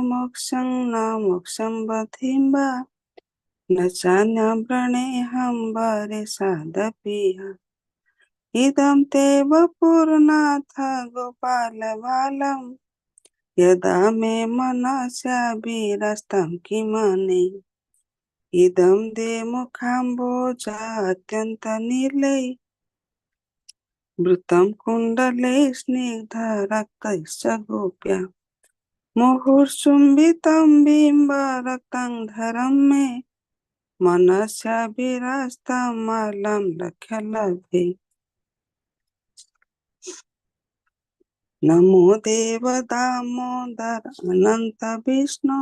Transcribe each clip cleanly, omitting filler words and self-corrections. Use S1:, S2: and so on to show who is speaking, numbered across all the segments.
S1: मोक्षं न मोक्षं बधिम्बा न चान्यं प्रणेहं वरेशादपि इदं ते वपुर्नाथ गोपालबालं यदा मे मनस्याभिरस्तं किमने इदं ते मुखाम्बोजात्यन्तनीलै मृतं कुण्डले स्निग्धरक्तैश्च गोप्या मुहुर्चुम्बितं बिम्बरक्तंधरं मे मनस्याभिरस्तमलं लक्ष्यलभे नमो देव दामोदर अनंत विष्णु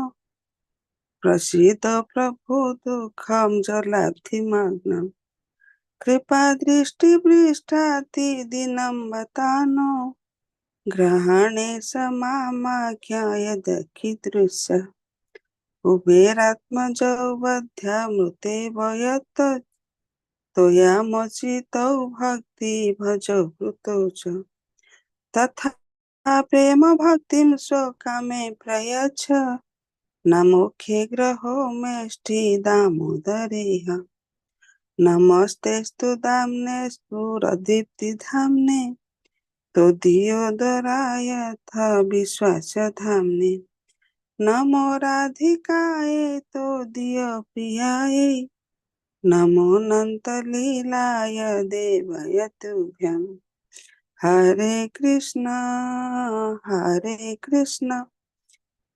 S1: प्रसीद प्रभु दुःखं जलाब्धिमग्नम् कृपादृष्टिवृष्टातिदिनं बतानो ग्रहणे समामाख्याय दखिदृश्य कुबेरात्मजौ वध्यामृते वयत् त्वयामोचितौ भक्ति भजौ कृतौ च तथा प्रेम भक्तिं स्वकामे प्रयच्छ नमोखे ग्रहो मेष्टि दामोदरेह नमस्तेस्तु दाम्ने स्फुरदीप्तिधाम्ने त्वदीयोदरायथ विश्वासधाम्ने नमो राधिकायै त्वदीयप्रियायै नमो नन्तलीलाय देवय तुभ्यम् हरे कृष्णा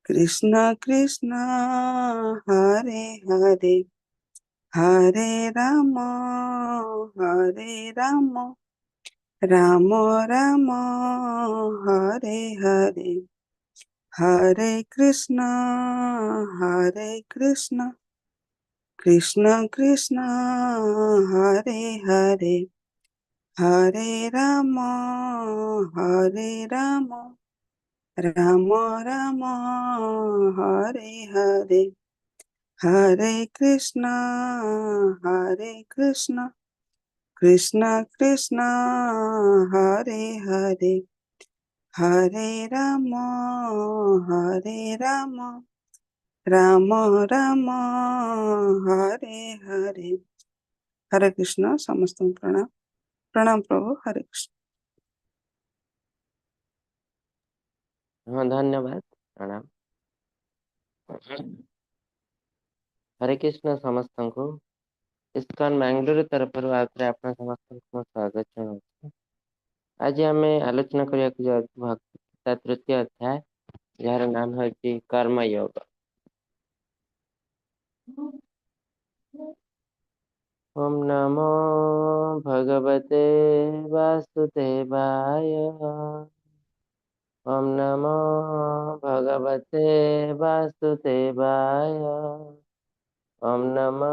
S1: कृष्ण कृष्ण हरे हरे हरे राम राम राम हरे हरे हरे कृष्ण कृष्ण कृष्ण हरे हरे हरे राम राम राम हरे हरे हरे कृष्ण कृष्ण कृष्ण हरे हरे हरे राम राम राम हरे हरे हरे कृष्ण समस्त प्रणाम प्रणाम प्रभु हरे कृष्ण।
S2: हाँ धन्यवाद प्रणाम। हरे कृष्ण समस्त को इस्कॉन बेंगलुरु तरफ आपना समस्त स्वागत जनाऊँ। आज आम आलोचना करने भक्त गीता तृतीय अध्याय जार नाम है कर्मयोग। ओम नमो भगवते वासुदेवाय। ओम नमो भगवते वासुदेवाय। ओम नमो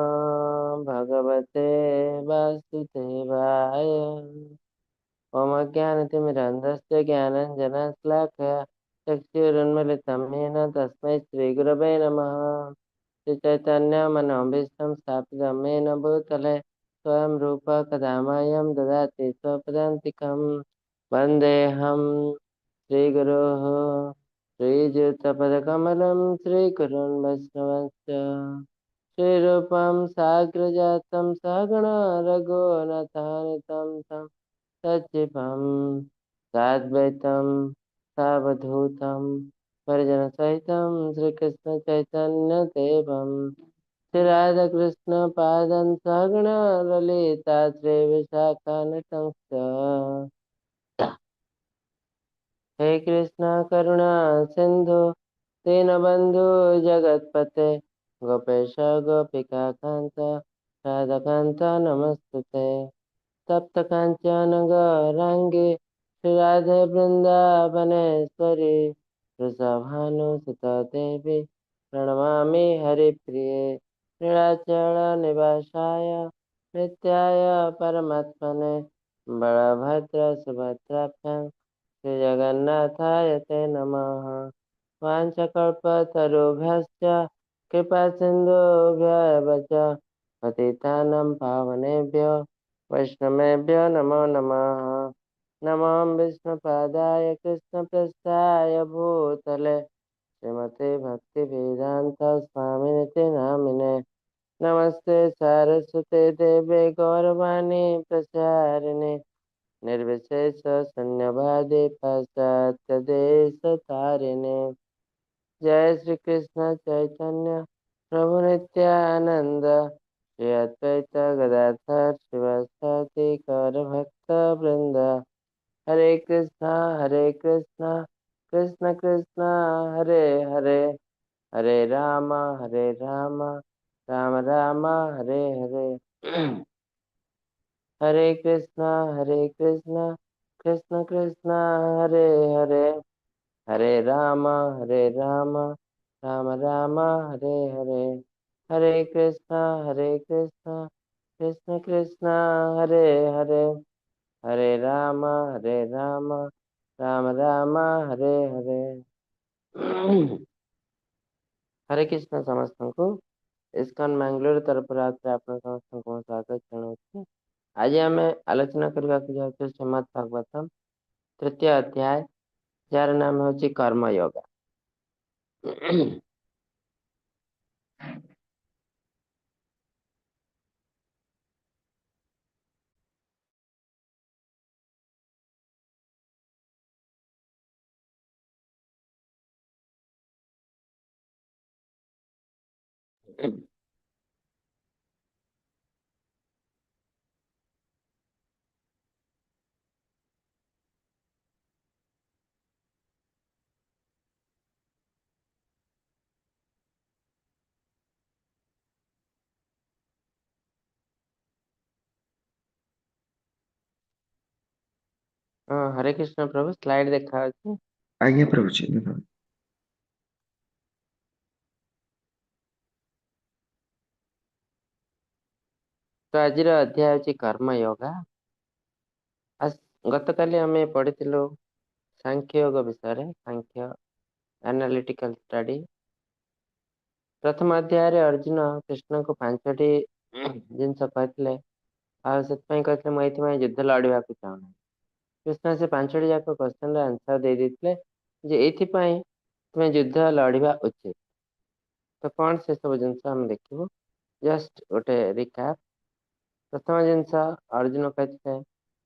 S2: भगवते वासुदेवाय। ओम अज्ञानतिमिरन्धस्य ज्ञानञ्जनश्लाकया चक्षुरुन्मीलितं येन तस्मै श्रीगुरवे नमः। श्रीचैतन्यमनोभीष्टं स्थापितं येन भूतले स्वयं रूप कदा मह्यं ददाति स्वपदान्तिकं वन्देऽहं श्रीगुरोः श्रीयुतपदकमलं श्रीगुरुन् वैष्णवस्य श्रीरूपं साग्रजातं सहगण रघुनाथान्वितं तं सजीवं साद्वैतं सावधूतं परिजनसहितं श्रीकृष्णचैतन्यदेवं श्रीराधाकृष्णपादं सहगण ललिता श्रीविशाखान्वितं च। हे कृष्ण करुणा सिंधु दीनबंधु जगतपते गोपेश गोपिका कांत राधाकांत नमस्तुते तप्त कांचन गौरांगी श्री राधे वृंदावनेश्वरी वृषभानुसुता देवी प्रणमामि हरिप्रिये नीलाचल निवासाय नित्याय परमात्मने बलभद्र सुभद्राभ्यां श्री जगन्नाथाय ते नमः। वाञ्छकल्पतरुभ्यश्च कृपा सिन्धुभ्यः च पतितानां पावनेभ्यो वैष्णवेभ्यो नमो नमः। नमो विष्णुपादाय कृष्णप्रस्थाय भूतले श्रीमते भक्ति वेदांत स्वामिनिति नामिने नमस्ते सारस्वते देवे गौरवाणी प्रचारिणे निर्विशेष शून्यवादे पाश्चात्य देश तारिणे जय श्री कृष्ण चैतन्य प्रभु नित्यानंद श्री अद्वैत गदाधर शिवासादि गौर भक्त वृंद हरे कृष्णा कृष्ण कृष्ण हरे हरे हरे राम राम राम हरे हरे हरे कृष्णा कृष्ण कृष्ण हरे हरे हरे राम राम राम हरे हरे हरे कृष्णा कृष्ण कृष्ण हरे हरे हरे राम राम राम हरे हरे हरे कृष्ण ସମସ୍ତଙ୍କୁ ଇସ୍କନ ବାଙ୍ଗାଲୋର ତରଫରୁ ଆଉଥରେ ଆପଣ ସମସ୍ତଙ୍କୁ ସ୍ୱାଗତ ଜଣାଉଛି। ଆଜି ଆମେ ଆଲୋଚନା କରିବାକୁ ଯାଉଛୁ ଶ୍ରୀମଦ୍ ଭାଗବତମ ତୃତୀୟ ଅଧ୍ୟାୟ, ଯାହାର ନାମ ହେଉଛି କର୍ମଯୋଗ। हरे कृष्ण प्रभु, ସ୍ଲାଇଡ୍ ଦେଖାଯାଉଛି।
S3: आज्ञा प्रभुजी धन्यवाद।
S2: ତ ଆଜିର ଅଧ୍ୟାୟ ହେଉଛି କର୍ମଯୋଗ। ଗତକାଲି ଆମେ ପଢିଥିଲୁ ସାଂଖ୍ୟ ଯୋଗ ବିଷୟରେ, ସାଂଖ୍ୟ ଆନାଲିଟିକାଲ ଷ୍ଟଡି। ପ୍ରଥମ ଅଧ୍ୟାୟରେ ଅର୍ଜୁନ କୃଷ୍ଣଙ୍କୁ 5ଟି ଜିନିଷ କହିଥିଲେ, ଆଉ ସେଥିପାଇଁ କହିଥିଲେ ମୁଁ ଏଇଥିପାଇଁ ଯୁଦ୍ଧ ଲଢିବାକୁ ଚାହୁଁନି। କୃଷ୍ଣ ସେ 5ଟି ଯାକ କ୍ୱେଶ୍ଚନର ଆନ୍ସର ଦେଇ ଦେଇଥିଲେ ଯେ ଏଇଥିପାଇଁ ତୁମେ ଯୁଦ୍ଧ ଲଢିବା ଉଚିତ। ତ କଣ ସେ ସବୁ ଜିନିଷ ଆମେ ଦେଖିବୁ, ଜଷ୍ଟ ଗୋଟେ ରିକାପ। ପ୍ରଥମ ଜିନିଷ, ଅର୍ଜୁନ କହିଥିଲେ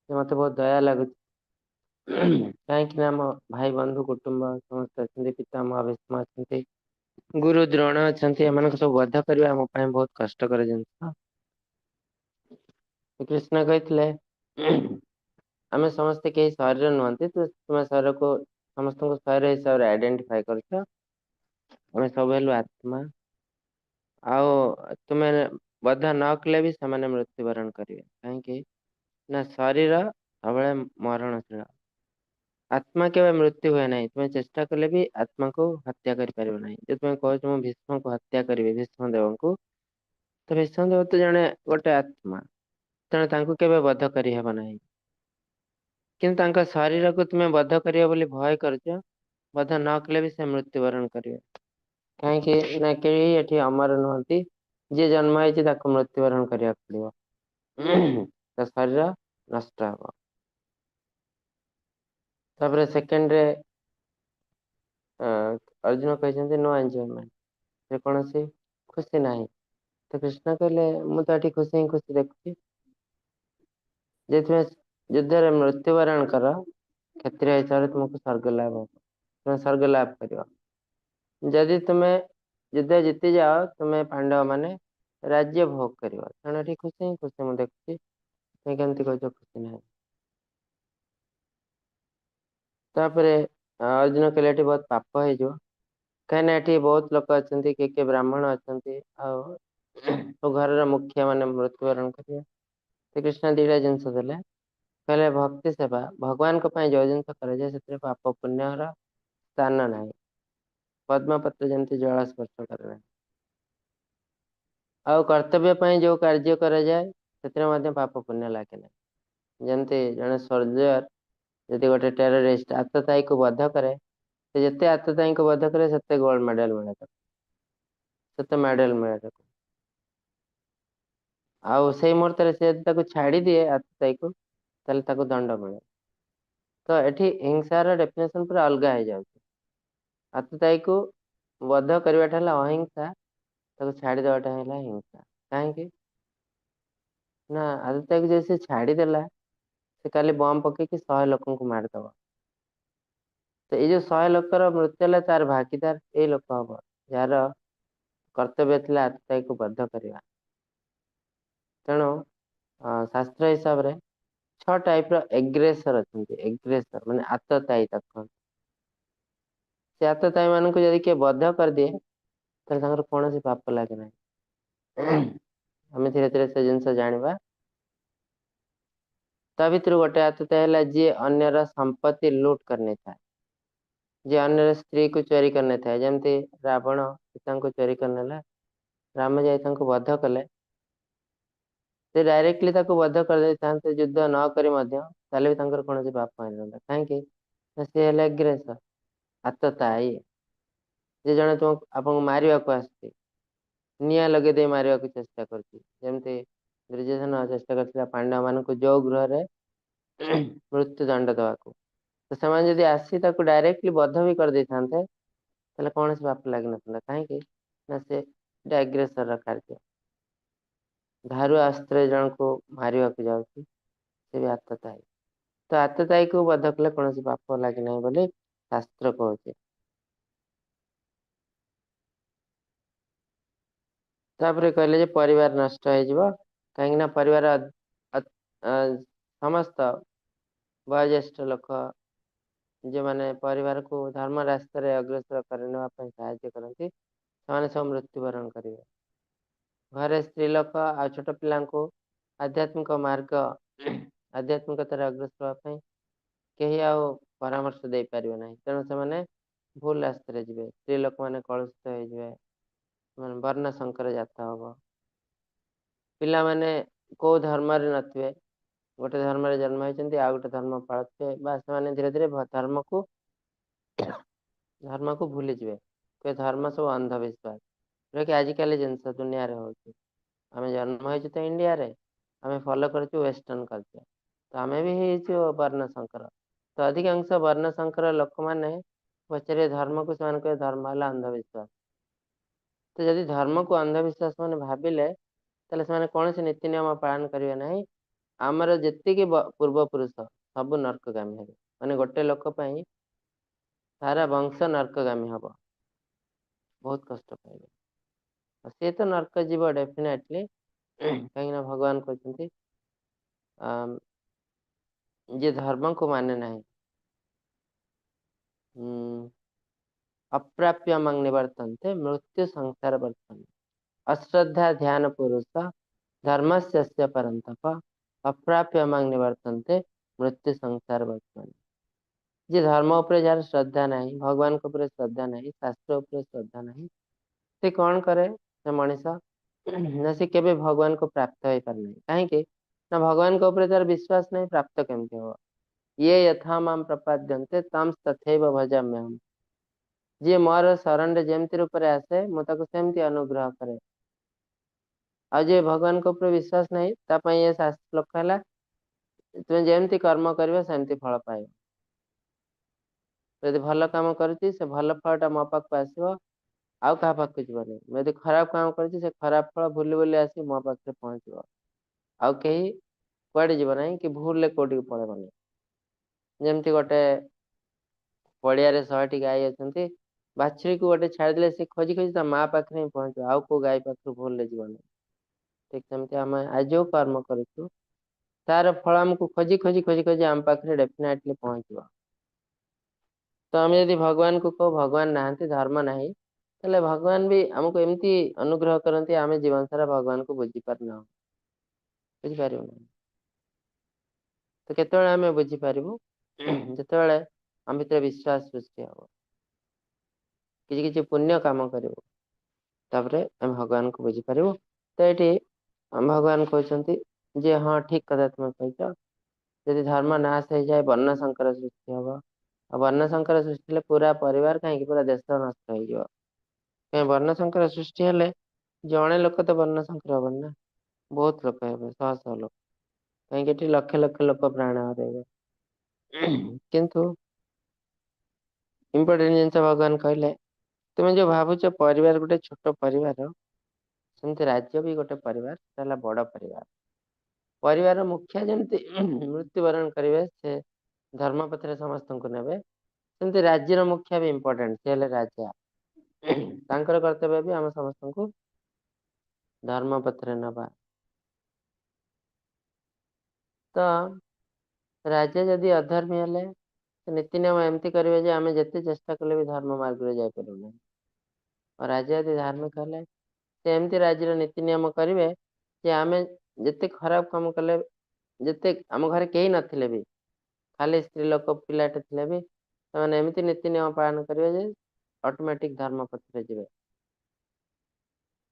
S2: ଯେ ମତେ ବହୁତ ଦୟା ଲାଗୁଛି, କାହିଁକି ନା ଆମ ଭାଇ ବନ୍ଧୁ କୁଟୁମ୍ବ ସମସ୍ତେ ଅଛନ୍ତି, ପିତାମହ ଭୀଷ୍ମ ଅଛନ୍ତି, ଗୁରୁ ଦ୍ରୋଣ ଅଛନ୍ତି, ଏମାନଙ୍କୁ ସବୁ ବଧ କରିବା ଆମ ପାଇଁ ବହୁତ କଷ୍ଟକର ଜିନିଷ। କୃଷ୍ଣ କହିଥିଲେ ଆମେ ସମସ୍ତେ କେହି ଶରୀର ନୁହନ୍ତି, ତୁମେ ଶରୀରକୁ ସମସ୍ତଙ୍କୁ ଶରୀର ହିସାବରେ ଆଇଡେଣ୍ଟିଫାଇ କରୁଛ, ଆମେ ସବୁ ହେଲୁ ଆତ୍ମା। ଆଉ ତୁମେ ବଧ ନ କଲେ ବି ସେମାନେ ମୃତ୍ୟୁବରଣ କରିବେ, କାହିଁକି ନା ଶରୀର ସବୁବେଳେ ମରଣଶୀଳ, ଆତ୍ମା କେବେ ମୃତ୍ୟୁ ହୁଏ ନାହିଁ। ତୁମେ ଚେଷ୍ଟା କଲେ ବି ଆତ୍ମାକୁ ହତ୍ୟା କରିପାରିବ ନାହିଁ। ଯଦି ତୁମେ କହୁଛ ମୁଁ ଭୀଷ୍ମକୁ ହତ୍ୟା କରିବି, ଭୀଷ୍ମ ଦେବଙ୍କୁ, ତ ଭୀଷ୍ମ ଦେବ ତ ଜଣେ ଗୋଟେ ଆତ୍ମା, ତେଣୁ ତାଙ୍କୁ କେବେ ବଧ କରିହେବ ନାହିଁ। କିନ୍ତୁ ତାଙ୍କ ଶରୀରକୁ ତୁମେ ବଧ କରିବ ବୋଲି ଭୟ କରୁଛ, ବଧ ନ କଲେ ବି ସେ ମୃତ୍ୟୁବରଣ କରିବେ, କାହିଁକି ନା କେହି ଏଠି ଅମର ନୁହନ୍ତି, ଯିଏ ଜନ୍ମ ହେଇଛି ତାକୁ ମୃତ୍ୟୁବରଣ କରିବାକୁ ପଡିବ, ତା ଶରୀର ନଷ୍ଟ ହବ। ତାପରେ ସେକେଣ୍ଡରେ ଅର୍ଜୁନ କହିଛନ୍ତି ନୋ ଏନ୍ଜୟମେଣ୍ଟ, ଯେ କୌଣସି ଖୁସି ନାହିଁ। ତ କୃଷ୍ଣ କହିଲେ ମୁଁ ତ ଏଠି ଖୁସି ହିଁ ଖୁସି ଦେଖୁଛି, ଯେ ତୁମେ ଯୁଦ୍ଧରେ ମୃତ୍ୟୁବରଣ କର, କ୍ଷତ୍ରିୟ ହିସାବରେ ତୁମକୁ ସ୍ୱର୍ଗ ଲାଭ ହବ, ତୁମେ ସ୍ୱର୍ଗ ଲାଭ କରିବ। ଯଦି ତୁମେ ଯୁଦ୍ଧ ଜିତିଯାଅ, ତୁମେ ପାଣ୍ଡବ ମାନେ ରାଜ୍ୟ ଭୋଗ କରିବ। ତେଣୁ ଏଠି ଖୁସି ହିଁ ଖୁସି ମୁଁ ଦେଖୁଛି, ତୁମେ କେମିତି କହୁଛ ଖୁସି ନାହିଁ। ତାପରେ ଅର୍ଜୁନ କହିଲେ ଏଠି ବହୁତ ପାପ ହେଇଯିବ, କାହିଁକିନା ଏଠି ବହୁତ ଲୋକ ଅଛନ୍ତି, କିଏ ବ୍ରାହ୍ମଣ ଅଛନ୍ତି, ଆଉ ଘରର ମୁଖିଆ ମାନେ ମୃତ୍ୟୁବରଣ କରିବେ। ଶ୍ରୀକୃଷ୍ଣ 2ଟା ଜିନିଷ ଦେଲେ, କହିଲେ ଭକ୍ତି ସେବା, ଭଗବାନଙ୍କ ପାଇଁ ଯୋଉ ଜିନିଷ କରାଯାଏ ସେଥିରେ ପାପ ପୁଣ୍ୟର ସ୍ଥାନ ନାହିଁ, ପଦ୍ମପତ୍ର ଯେମିତି ଜଳ ସ୍ପର୍ଶ କରେ ନାହିଁ। ଆଉ କର୍ତ୍ତବ୍ୟ ପାଇଁ ଯୋଉ କାର୍ଯ୍ୟ କରାଯାଏ ସେଥିରେ ମଧ୍ୟ ପାପ ପୁଣ୍ୟ ଲାଗେ ନାହିଁ। ଯେମିତି ଜଣେ ସୋଲଜର ଯଦି ଗୋଟେ ଟେରରିଷ୍ଟ ଆତତାୟୀକୁ ବଧ କରେ, ସେ ଯେତେ ଆତତାୟୀଙ୍କୁ ବଧ କରେ ସେତେ ଗୋଲ୍ଡ ମେଡାଲ ମିଳେ ତାକୁ, ସେତେ ମେଡାଲ ମିଳେ ତାକୁ। ଆଉ ସେଇ ମୁହୂର୍ତ୍ତରେ ସେ ଯଦି ତାକୁ ଛାଡି ଦିଏ ଆତତାୟୀକୁ, ତାହେଲେ ତାକୁ ଦଣ୍ଡ ମିଳେ। ତ ଏଠି ହିଂସାର ଡେଫିନେସନ ପୁରା ଅଲଗା ହେଇଯାଉଛି। ଆତତାୟୀକୁ ବଧ କରିବାଟା ହେଲା ଅହିଂସା, ତାକୁ ଛାଡ଼ିଦେବାଟା ହେଲା ହିଂସା। କାହିଁକି ନା ଆଦିତ୍ୟକୁ ଯଦି ସେ ଛାଡ଼ିଦେଲା, ସେ କାଲି ବମ୍ ପକେଇକି 100 ଲୋକଙ୍କୁ ମାରିଦବ। ତ ଏଇ ଯୋଉ 100 ଲୋକର ମୃତ୍ୟୁ ହେଲେ ତାର ଭାଗିଦାର ଏଇ ଲୋକ ହବ, ଯାହାର କର୍ତ୍ତବ୍ୟ ଥିଲା ଆତତାୟୀକୁ ବଧ କରିବା। ତେଣୁ ଶାସ୍ତ୍ର ହିସାବରେ 6 ଟାଇପର ଏଗ୍ରେସର ଅଛନ୍ତି। ଏଗ୍ରେସର ମାନେ ଆତତାୟୀ ତାକୁ। ସେ ଆତତାୟୀ ମାନଙ୍କୁ ଯଦି କିଏ ବଧ କରିଦିଏ, ତାହେଲେ ତାଙ୍କର କୌଣସି ପାପ ଲାଗେ ନାହିଁ। ଆମେ ଧୀରେ ଧୀରେ ସେ ଜିନିଷ ଜାଣିବା। ତା ଭିତରୁ ଗୋଟେ ଆତତାୟୀ ହେଲା ଯିଏ ଅନ୍ୟର ସମ୍ପତ୍ତି ଲୁଟ୍ କରିନେଇଥାଏ, ଯିଏ ଅନ୍ୟର ସ୍ତ୍ରୀକୁ ଚୋରି କରିନେଇଥାଏ। ଯେମିତି ରାବଣ ସୀତାଙ୍କୁ ଚୋରି କରିନେଲା, ରାମ ଯାଇ ତାଙ୍କୁ ବଧ କଲେ। ସେ ଡାଇରେକ୍ଟଲି ତାକୁ ବଧ କରିଦେଇଥାନ୍ତେ ଯୁଦ୍ଧ ନ କରି ମଧ୍ୟ, ତାହେଲେ ବି ତାଙ୍କର କୌଣସି ପାପ ହେଇନଥାନ୍ତା। କାହିଁକି ନା ସେ ହେଲେ ଏଗ୍ରେସର, ଆତତାୟୀ। ଯେ ଜଣେ ଆପଣଙ୍କୁ ମାରିବାକୁ ଆସିଛି, ନିଆଁ ଲଗେଇ ଦେଇ ମାରିବାକୁ ଚେଷ୍ଟା କରୁଛି। ଯେମିତି ଦୁର୍ଯ୍ୟୋଧନ ଚେଷ୍ଟା କରିଥିଲା ପାଣ୍ଡବ ମାନଙ୍କୁ ଯୋଉ ଗୃହରେ ମୃତ୍ୟୁ ଦଣ୍ଡ ଦେବାକୁ। ତ ସେମାନେ ଯଦି ଆସି ତାକୁ ଡାଇରେକ୍ଟଲି ବଧ ବି କରିଦେଇଥାନ୍ତେ, ତାହେଲେ କୌଣସି ପାପ ଲାଗିନଥାନ୍ତା। କାହିଁକି ନା ସେ ଆଗ୍ରେସରର କାର୍ଯ୍ୟ। ଧାରୁଆ ଅସ୍ତ୍ରରେ ଜଣକୁ ମାରିବାକୁ ଯାଉଛି, ସେ ବି ଆତତାୟୀ। ତ ଆତତାୟୀକୁ ବଧ କଲେ କୌଣସି ପାପ ଲାଗିନାହିଁ ବୋଲି ଶାସ୍ତ୍ର କହୁଛି। ତାପରେ କହିଲେ ଯେ ପରିବାର ନଷ୍ଟ ହେଇଯିବ, କାହିଁକି ନା ପରିବାର ସମସ୍ତ ବୟୋଜ୍ୟେଷ୍ଠ ଲୋକ, ଯେଉଁମାନେ ପରିବାରକୁ ଧର୍ମ ରାସ୍ତାରେ ଅଗ୍ରସର କରିନେବା ପାଇଁ ସାହାଯ୍ୟ କରନ୍ତି, ସେମାନେ ସବୁ ମୃତ୍ୟୁବରଣ କରିବେ। ଘରେ ସ୍ତ୍ରୀ ଲୋକ ଆଉ ଛୋଟ ପିଲାଙ୍କୁ ଆଧ୍ୟାତ୍ମିକତାରେ ଅଗ୍ରସର ହେବା ପାଇଁ କେହି ଆଉ ପରାମର୍ଶ ଦେଇପାରିବେ ନାହିଁ। ତେଣୁ ସେମାନେ ଭୁଲ ରାସ୍ତାରେ ଯିବେ। ସ୍ତ୍ରୀ ଲୋକମାନେ କଳୁଷିତ ହେଇଯିବେ, ସେମାନେ ବର୍ଣ୍ଣ ସଂକର ଜାତ ହବ। ପିଲାମାନେ କୋଉ ଧର୍ମରେ ନଥିବେ, ଗୋଟେ ଧର୍ମରେ ଜନ୍ମ ହେଇଛନ୍ତି, ଆଉ ଗୋଟେ ଧର୍ମ ପାଳୁଥିବେ, ବା ସେମାନେ ଧୀରେ ଧୀରେ ଧର୍ମକୁ ଭୁଲିଯିବେ। ସେ ଧର୍ମ ସବୁ ଅନ୍ଧବିଶ୍ୱାସ, ଯୋଉଟାକି ଆଜିକାଲି ଜିନିଷ ଦୁନିଆରେ ହଉଛି। ଆମେ ଜନ୍ମ ହେଇଛୁ ତ ଇଣ୍ଡିଆରେ, ଆମେ ଫଲୋ କରୁଛୁ ୱେଷ୍ଟର୍ଣ୍ଣ କଲଚର, ତ ଆମେ ବି ହେଇଛୁ ବର୍ଣ୍ଣ ସଂକର। ତ ଅଧିକାଂଶ ବର୍ଣ୍ଣ ସଂକର ଲୋକମାନେ ପଚାରିବେ ଧର୍ମକୁ, ସେମାନେ କହିବେ ଧର୍ମ ହେଲା ଅନ୍ଧବିଶ୍ୱାସ। ତ ଯଦି ଧର୍ମକୁ ଅନ୍ଧବିଶ୍ୱାସ ମାନେ ଭାବିଲେ, ତାହେଲେ ସେମାନେ କୌଣସି ନୀତି ନିୟମ ପାଳନ କରିବେ ନାହିଁ। ଆମର ଯେତିକି ପୂର୍ବପୁରୁଷ ସବୁ ନର୍କଗାମୀ ହେବେ। ମାନେ ଗୋଟେ ଲୋକ ପାଇଁ ସାରା ବଂଶ ନର୍କଗାମୀ ହବ, ବହୁତ କଷ୍ଟ ପାଇବେ। ସିଏ ତ ନର୍କ ଯିବ ଡେଫିନେଟଲି, କାହିଁକି ନା ଭଗବାନ କହିଛନ୍ତି ଯିଏ ଧର୍ମକୁ ମାନେ ନାହିଁ, ଅପ୍ରାପ୍ୟମଂ ନିବର୍ତ୍ତନ୍ତେ ମୃତ୍ୟୁ ସଂସାର ବର୍ତ୍ତନ୍ତି। ଅଶ୍ରଦ୍ଧା ଧ୍ୟାନ ପୁରୁଷ ଧର୍ମସ୍ୟ ପରନ୍ତପ ଅପ୍ରାପ୍ୟମଂ ନିବର୍ତ୍ତନ୍ତେ ମୃତ୍ୟୁ ସଂସାର ବର୍ତ୍ତନ୍ତି। ଯିଏ ଧର୍ମ ଉପରେ ଯାହାର ଶ୍ରଦ୍ଧା ନାହିଁ, ଭଗବାନଙ୍କ ଉପରେ ଶ୍ରଦ୍ଧା ନାହିଁ, ଶାସ୍ତ୍ର ଉପରେ ଶ୍ରଦ୍ଧା ନାହିଁ, ସେ କଣ କରେ? ସେ ମଣିଷ ନା ସେ କେବେ ଭଗବାନଙ୍କୁ ପ୍ରାପ୍ତ ହେଇପାରେ ନାହିଁ। କାହିଁକି ନା ଭଗବାନଙ୍କ ଉପରେ ତାର ବିଶ୍ୱାସ ନାହିଁ, ପ୍ରାପ୍ତ କେମିତି ହବ? ଇଏ ଯଥା ମାମ୍ ପ୍ରପାଦ୍ୟନ୍ତେ ତମ୍ ତଥୈବ ଭଜାମ୍ୟହମ୍। ଯିଏ ମୋର ଶରଣରେ ଯେମିତି ରୂପରେ ଆସେ, ମୁଁ ତାକୁ ସେମିତି ଅନୁଗ୍ରହ କରେ। ଆଉ ଯିଏ ଭଗବାନଙ୍କ ଉପରେ ବିଶ୍ୱାସ ନାହିଁ, ତା ପାଇଁ ଏ ଶ୍ଲୋକ ହେଲା, ତୁମେ ଯେମିତି କର୍ମ କରିବ ସେମିତି ଫଳ ପାଇବ। ଯଦି ଭଲ କାମ କରୁଛି, ସେ ଭଲ ଫଳଟା ମୋ ପାଖକୁ ଆସିବ, ଆଉ କାହା ପାଖକୁ ଯିବନି। ମୁଁ ଯଦି ଖରାପ କାମ କରୁଛି, ସେ ଖରାପ ଫଳ ବୁଲି ବୁଲି ଆସି ମୋ ପାଖରେ ପହଞ୍ଚିବ। ଆଉ କେହି କୁଆଡେ ଯିବ ନାହିଁ, କି ଭୁଲରେ କୋଉଠିକି ପଳେଇବ ନାହିଁ। ଯେମିତି ଗୋଟେ ପଡିଆରେ 100ଟି ଗାଈ ଅଛନ୍ତି, ବାଛୁରୀକୁ ଗୋଟେ ଛାଡ଼ିଦେଲେ ସେ ଖୋଜି ଖୋଜି ତା ମା ପାଖରେ ହିଁ ପହଞ୍ଚିବ, ଆଉ କୋଉ ଗାଈ ପାଖରୁ ଭୁଲରେ ଯିବନି। ଠିକ ସେମିତି ଆମେ ଆଜି ଯୋଉ କର୍ମ କରୁଛୁ, ତାର ଫଳ ଆମକୁ ଖୋଜି ଖୋଜି ଖୋଜି ଖୋଜି ଆମ ପାଖରେ ଡେଫିନେଟଲି ପହଞ୍ଚିବ। ତ ଆମେ ଯଦି ଭଗବାନଙ୍କୁ କହୁ ଭଗବାନ ନାହାନ୍ତି, ଧର୍ମ ନାହିଁ, ତାହେଲେ ଭଗବାନ ବି ଆମକୁ ଏମିତି ଅନୁଗ୍ରହ କରନ୍ତି, ଆମେ ଜୀବନ ସାରା ଭଗବାନଙ୍କୁ ବୁଝି ପାରୁନାହୁଁ। ବୁଝିପାରିବୁନି। ତ କେତେବେଳେ ଆମେ ବୁଝିପାରିବୁ? ଯେତେବେଳେ ଆମ ଭିତରେ ବିଶ୍ୱାସ ସୃଷ୍ଟି ହବ, କିଛି କିଛି ପୁଣ୍ୟ କାମ କରିବୁ, ତାପରେ ଆମେ ଭଗବାନଙ୍କୁ ବୁଝିପାରିବୁ। ତ ଏଠି ଭଗବାନ କହିଛନ୍ତି ଯେ ହଁ ଠିକ କଥା ତୁମେ କହିଛ, ଯଦି ଧର୍ମ ନାଶ ହେଇଯାଏ, ବର୍ଣ୍ଣ ସଂକର ସୃଷ୍ଟି ହବ। ଆଉ ବର୍ଣ୍ଣ ସଂକର ସୃଷ୍ଟି ହେଲେ ପୁରା ପରିବାର କାହିଁକି ପୁରା ଦେଶ ନଷ୍ଟ ହେଇଯିବ। ବର୍ଣ୍ଣ ସଂକର ସୃଷ୍ଟି ହେଲେ ଜଣେ ଲୋକ ତ ବର୍ଣ୍ଣ ସଂକର ହବନି ନା, ବହୁତ ଲୋକ ହେବେ, ଶହ ଶହ ଲୋକ। କାହିଁକି ଏଠି ଲକ୍ଷ ଲକ୍ଷ ଲୋକ ପ୍ରାଣ ହରେଇବେ। କିନ୍ତୁ ଇମ୍ପୋର୍ଟାଣ୍ଟ ଜିନିଷ ଭଗବାନ କହିଲେ, तुम जो भावुच परिवार गोटे छोट परिवार सेमती राज्य भी गोटे परिवार सेटा बड़ परिवार। परिवार मुखिया जमती मृत्युवरण करेंगे से धर्म पथरे समस्त को नेबे सेमती राज्यर मुखिया भी इम्पोर्टेंट से हेले राजा तांकर कर्तव्य भी आम समस्त को धर्म पथरे नबा। तो राजा जदि अधर्मी हेले नीति नियम एमती करेंगे जे आम जिते चेष्टा कले भी धर्म मार्ग रे जापरूना और राजा यदि धार्मिक हेले से एमती राज्यर नीति नियम करेंगे जे आम जिते खराब काम कले जिते आम घर कहीं नथिले भी खाली स्त्री लोक पिलाटे थे भी से एमती नीति नियम पालन करेंगे जे ऑटोमेटिक धर्म पथरे जीवे।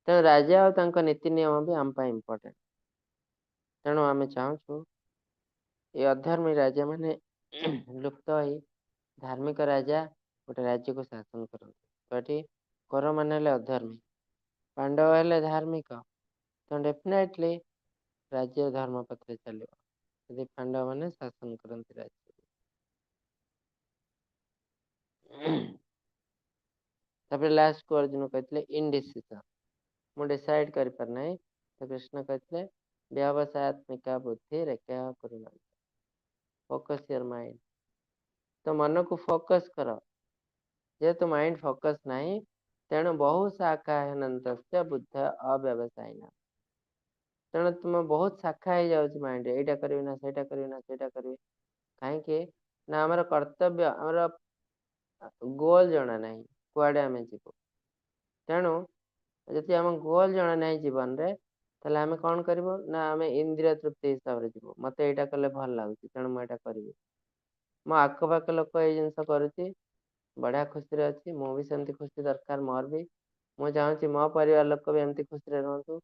S2: तेणु राजा और नीति नियम भी आम इम्पोर्टेंट। तेणु आम चाहूँ ये अधर्मी राजा माने लुप्त हो धार्मिक राजा गोटे राज्य को शासन करते कर मान अधर्मी पांडव हेले धार्मिक तो डेफिनेटली राज्य धर्म पथरे चलो यदि पांडव मैंने शासन करते राज्य। तापर लास्ट को अर्जुन कहते इनडिसीजन मु डिसाइड कर पारना तो कृष्ण कहते व्यवसायत्मिका बुद्धि रेखा करना फोकस योर माइंड। तो मन को फोकस कर जेहेतु माइंड फोकस नहीं तेणु बहु शाखा बुद्ध अव्यवसायिना तेणु तुम बहुत शाखा हो जाऊँ माइंड यहाँ करी ना से करी कहीं ना आमर कर्तव्य आमर गोल जना ना कुआडे आम जीव तेणु जदि आम गोल जना ना जीवन रे ताले आम कौन कर ना आम इंद्रिय तृप्ति हिसाब से जीव मत यहाँ कले भल लगुच तेणु मुझे करी मो आखपाख लोक ये जिनस करुच्ची बढ़िया खुशी अच्छी मुझे सेमती खुशी दरकार मोर भी मुझे चाहूँगी मो परिवार लोक भी एमती खुशी रुहतु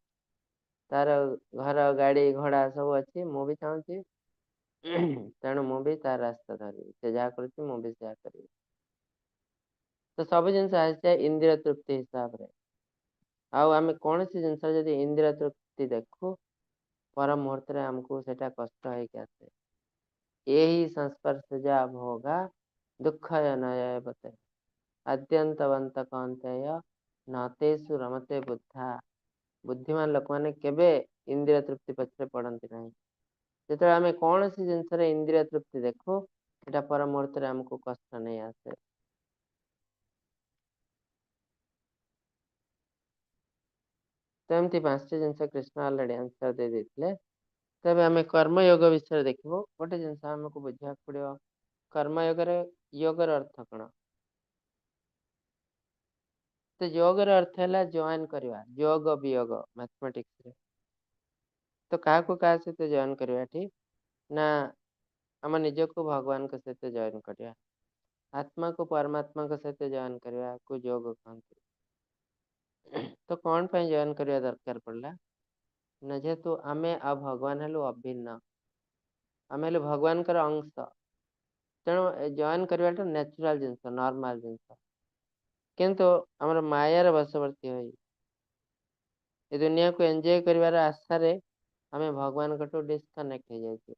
S2: तार घर गाड़ी घोड़ा सब अच्छी मु भी चाहूँगी तेणु मु भी तार रास्ता धरबी से जहाँ करुच्ची मु भी से करी। तो सब जिन आसे इंद्रिय तृप्ति हिसाब से आम कौन सी जिन इंद्रिय तृप्ति देखु पर मुहूर्त आमको सेटा कष्ट आसे यही संस्पर्श जा भोगा दुख नय बते अद्यंतवंत कौंतेय नतेषु रमते बुद्धा बुद्धिमान लोक मैंने केबे इंद्रिय तृप्ति पछरे पड़ती ना जो आम कौन सी जिनस इंद्रिय तृप्ति देखु एटा पर मुहूर्त आमको कष्ट नहीं आसे। तो एमती 5टी जिनस कृष्ण अलरेडी आंसर दे देते तब आम कर्मयोग विषय देखो गोटे जिन आमको बुझा पड़ो कर्मयोग योगर अर्थ कौन तो योगर अर्थ है जॉइन करवा योग वियोग मैथमेटिक्स तो क्या सहित जॉइन करवा ना आम निज को भगवान सहित जॉइन करवा आत्मा को परमात्मा सहित जॉइन करवा को योग कहते। तो कौन पर जॉइन करवा दरकार पड़ला ना जेहेतु आम आ भगवान हेलु अभिन्न आम हेलु भगवान अंश तेणु जॉइन करवाटा नेचुरल जिनस नॉर्मल जिनस किंतु आमर मायार बशवर्ती हो ये दुनिया को एंजॉय करिवार आशा रे आम भगवान कटू डिस्कनेक्ट हो जाए